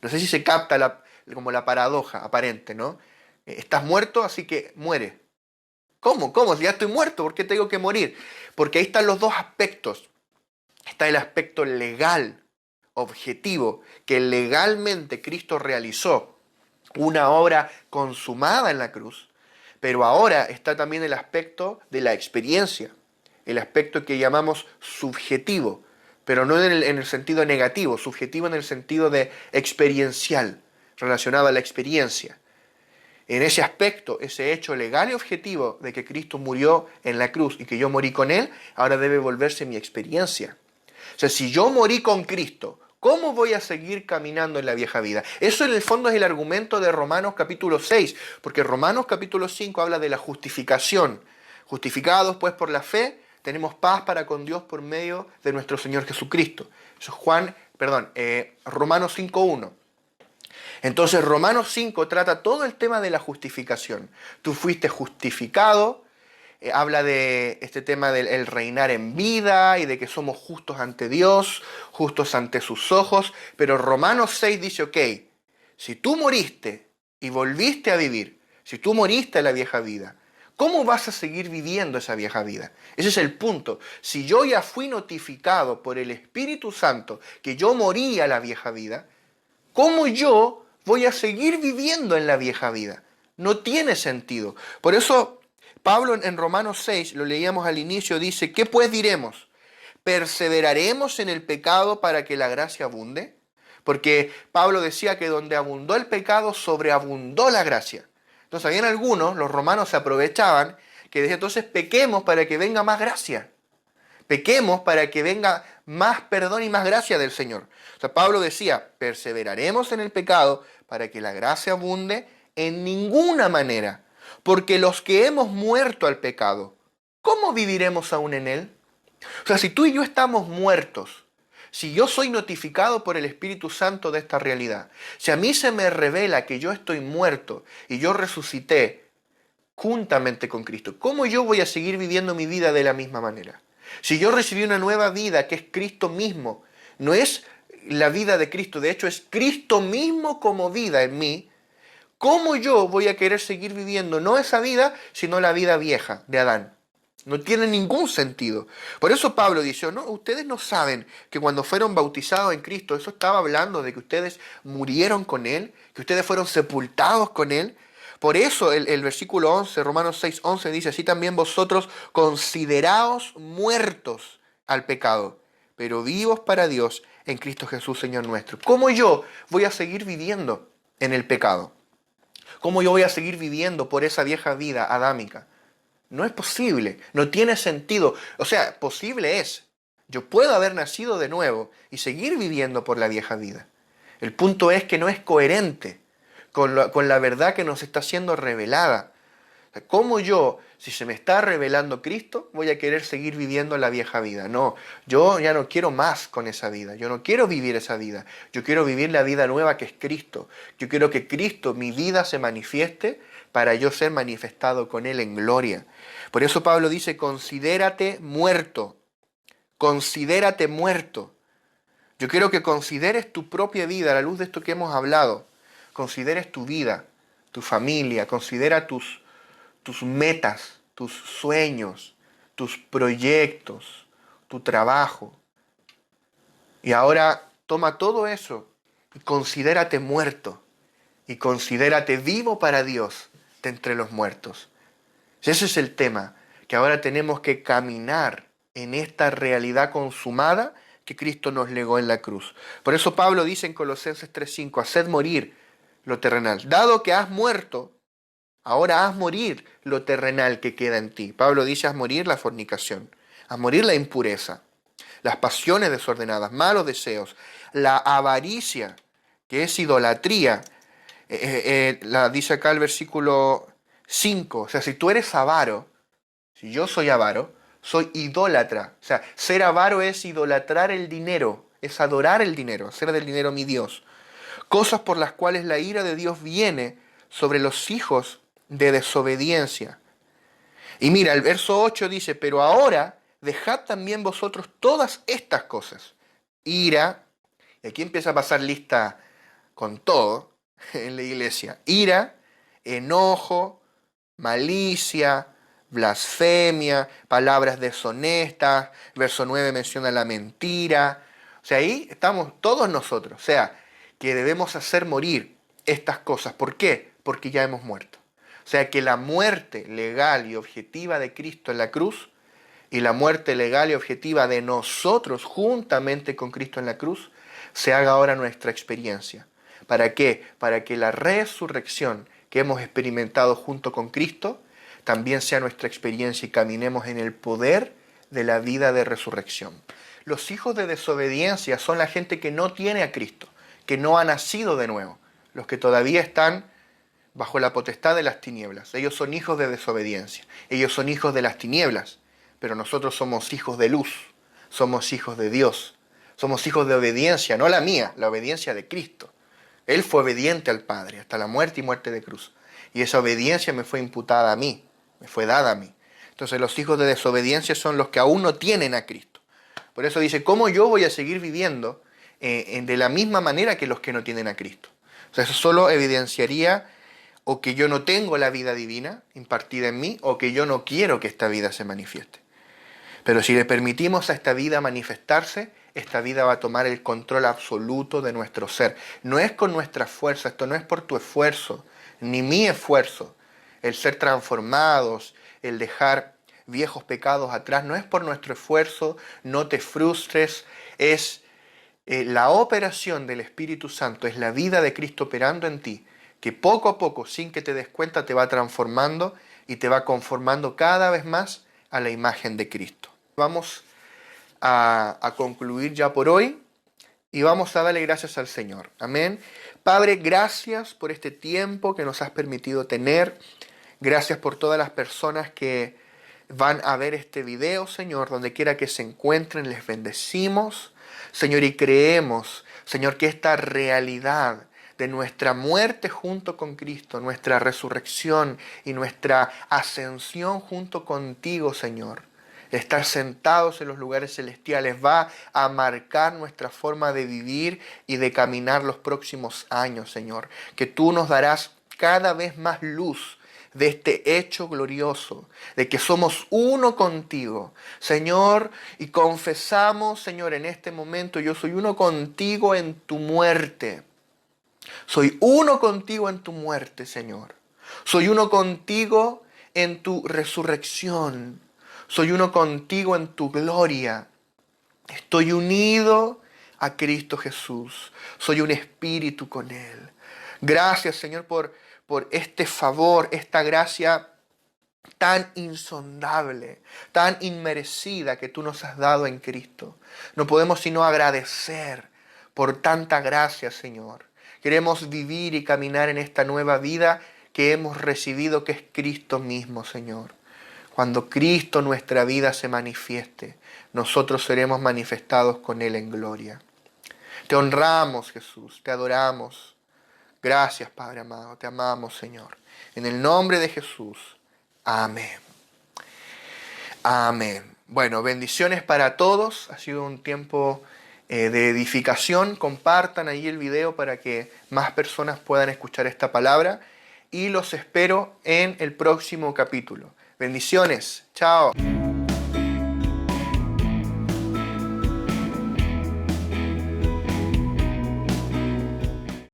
No sé si se capta como la paradoja aparente, ¿no? Estás muerto, así que muere. ¿Cómo? ¿Cómo? Si ya estoy muerto, ¿por qué tengo que morir? Porque ahí están los dos aspectos. Está el aspecto legal, objetivo, que legalmente Cristo realizó una obra consumada en la cruz, pero ahora está también el aspecto de la experiencia, el aspecto que llamamos subjetivo, pero no en el sentido negativo, subjetivo en el sentido de experiencial, relacionado a la experiencia. En ese aspecto, ese hecho legal y objetivo de que Cristo murió en la cruz y que yo morí con Él, ahora debe volverse mi experiencia. O sea, si yo morí con Cristo, ¿cómo voy a seguir caminando en la vieja vida? Eso en el fondo es el argumento de Romanos capítulo 6, porque Romanos capítulo 5 habla de la justificación. Justificados pues por la fe, tenemos paz para con Dios por medio de nuestro Señor Jesucristo. Eso es Romanos 5.1. Entonces Romanos 5 trata todo el tema de la justificación. Tú fuiste justificado, habla de este tema del el reinar en vida y de que somos justos ante Dios, justos ante sus ojos, pero Romanos 6 dice: ok, si tú moriste y volviste a vivir, si tú moriste a la vieja vida, ¿cómo vas a seguir viviendo esa vieja vida? Ese es el punto. Si yo ya fui notificado por el Espíritu Santo que yo morí a la vieja vida, ¿cómo yo voy a seguir viviendo en la vieja vida? No tiene sentido. Por eso Pablo en Romanos 6, lo leíamos al inicio, dice: ¿qué pues diremos? ¿Perseveraremos en el pecado para que la gracia abunde? Porque Pablo decía que donde abundó el pecado, sobreabundó la gracia. Entonces habían algunos, los romanos se aprovechaban, que decían: entonces pequemos para que venga más gracia. Pequemos para que venga más perdón y más gracia del Señor. O sea, Pablo decía: perseveraremos en el pecado para que la gracia abunde. En ninguna manera, porque los que hemos muerto al pecado, ¿cómo viviremos aún en él? O sea, si tú y yo estamos muertos, si yo soy notificado por el Espíritu Santo de esta realidad, si a mí se me revela que yo estoy muerto y yo resucité juntamente con Cristo, ¿cómo yo voy a seguir viviendo mi vida de la misma manera? Si yo recibí una nueva vida que es Cristo mismo, no es la vida de Cristo, de hecho es Cristo mismo como vida en mí, ¿cómo yo voy a querer seguir viviendo no esa vida, sino la vida vieja de Adán? No tiene ningún sentido. Por eso Pablo dice: no, ustedes no saben que cuando fueron bautizados en Cristo, eso estaba hablando de que ustedes murieron con Él, que ustedes fueron sepultados con Él. Por eso el versículo 11, Romanos 6:11 dice: así también vosotros consideraos muertos al pecado, pero vivos para Dios en Cristo Jesús, Señor nuestro. ¿Cómo yo voy a seguir viviendo en el pecado? ¿Cómo yo voy a seguir viviendo por esa vieja vida adámica? No es posible, no tiene sentido. O sea, posible es. Yo puedo haber nacido de nuevo y seguir viviendo por la vieja vida. El punto es que no es coherente con la verdad que nos está siendo revelada. O sea, ¿cómo yo, si se me está revelando Cristo, voy a querer seguir viviendo la vieja vida? No, yo ya no quiero más con esa vida. Yo no quiero vivir esa vida. Yo quiero vivir la vida nueva que es Cristo. Yo quiero que Cristo, mi vida, se manifieste para yo ser manifestado con Él en gloria. Por eso Pablo dice, considérate muerto. Considérate muerto. Yo quiero que consideres tu propia vida a la luz de esto que hemos hablado. Consideres tu vida, tu familia, considera tus metas, tus sueños, tus proyectos, tu trabajo. Y ahora toma todo eso y considérate muerto y considérate vivo para Dios de entre los muertos. Ese es el tema, que ahora tenemos que caminar en esta realidad consumada que Cristo nos legó en la cruz. Por eso Pablo dice en Colosenses 3:5, haced morir lo terrenal. Dado que has muerto, ahora haz morir lo terrenal que queda en ti. Pablo dice, haz morir la fornicación, haz morir la impureza, las pasiones desordenadas, malos deseos, la avaricia, que es idolatría. Dice acá el versículo 5, o sea, si tú eres avaro, si yo soy avaro, soy idólatra. O sea, ser avaro es idolatrar el dinero, es adorar el dinero, hacer del dinero mi Dios. Cosas por las cuales la ira de Dios viene sobre los hijos de desobediencia. Y mira, el verso 8 dice, pero ahora dejad también vosotros todas estas cosas. Ira, y aquí empieza a pasar lista con todo en la iglesia. Ira, enojo, malicia, blasfemia, palabras deshonestas. Verso 9 menciona la mentira. O sea, ahí estamos todos nosotros. O sea, que debemos hacer morir estas cosas. ¿Por qué? Porque ya hemos muerto. O sea, que la muerte legal y objetiva de Cristo en la cruz y la muerte legal y objetiva de nosotros juntamente con Cristo en la cruz se haga ahora nuestra experiencia. ¿Para qué? Para que la resurrección que hemos experimentado junto con Cristo también sea nuestra experiencia y caminemos en el poder de la vida de resurrección. Los hijos de desobediencia son la gente que no tiene a Cristo, que no ha nacido de nuevo, los que todavía están bajo la potestad de las tinieblas. Ellos son hijos de desobediencia, ellos son hijos de las tinieblas, pero nosotros somos hijos de luz, somos hijos de Dios, somos hijos de obediencia, no la mía, la obediencia de Cristo. Él fue obediente al Padre hasta la muerte y muerte de cruz. Y esa obediencia me fue imputada a mí, me fue dada a mí. Entonces los hijos de desobediencia son los que aún no tienen a Cristo. Por eso dice, ¿cómo yo voy a seguir viviendo de la misma manera que los que no tienen a Cristo? O sea, eso solo evidenciaría o que yo no tengo la vida divina impartida en mí, o que yo no quiero que esta vida se manifieste. Pero si le permitimos a esta vida manifestarse, esta vida va a tomar el control absoluto de nuestro ser. No es con nuestra fuerza, esto no es por tu esfuerzo, ni mi esfuerzo. El ser transformados, el dejar viejos pecados atrás, no es por nuestro esfuerzo, no te frustres, es la operación del Espíritu Santo, es la vida de Cristo operando en ti, que poco a poco, sin que te des cuenta, te va transformando y te va conformando cada vez más a la imagen de Cristo. Vamos a concluir ya por hoy y vamos a darle gracias al Señor. Amén. Padre, gracias por este tiempo que nos has permitido tener. Gracias por todas las personas que van a ver este video, Señor, donde quiera que se encuentren, les bendecimos, Señor, y creemos, Señor, que esta realidad de nuestra muerte junto con Cristo, nuestra resurrección y nuestra ascensión junto contigo, Señor, estar sentados en los lugares celestiales va a marcar nuestra forma de vivir y de caminar los próximos años, Señor. Que tú nos darás cada vez más luz de este hecho glorioso, de que somos uno contigo, Señor, y confesamos, Señor, en este momento, yo soy uno contigo en tu muerte. Soy uno contigo en tu muerte, Señor. Soy uno contigo en tu resurrección. Soy uno contigo en tu gloria. Estoy unido a Cristo Jesús. Soy un espíritu con Él. Gracias, Señor, por este favor, esta gracia tan insondable, tan inmerecida que tú nos has dado en Cristo. No podemos sino agradecer por tanta gracia, Señor. Queremos vivir y caminar en esta nueva vida que hemos recibido, que es Cristo mismo, Señor. Cuando Cristo nuestra vida se manifieste, nosotros seremos manifestados con Él en gloria. Te honramos, Jesús, te adoramos. Gracias, Padre amado, te amamos, Señor. En el nombre de Jesús. Amén. Amén. Bueno, bendiciones para todos. Ha sido un tiempo de edificación. Compartan ahí el video para que más personas puedan escuchar esta palabra. Y los espero en el próximo capítulo. Bendiciones. Chao.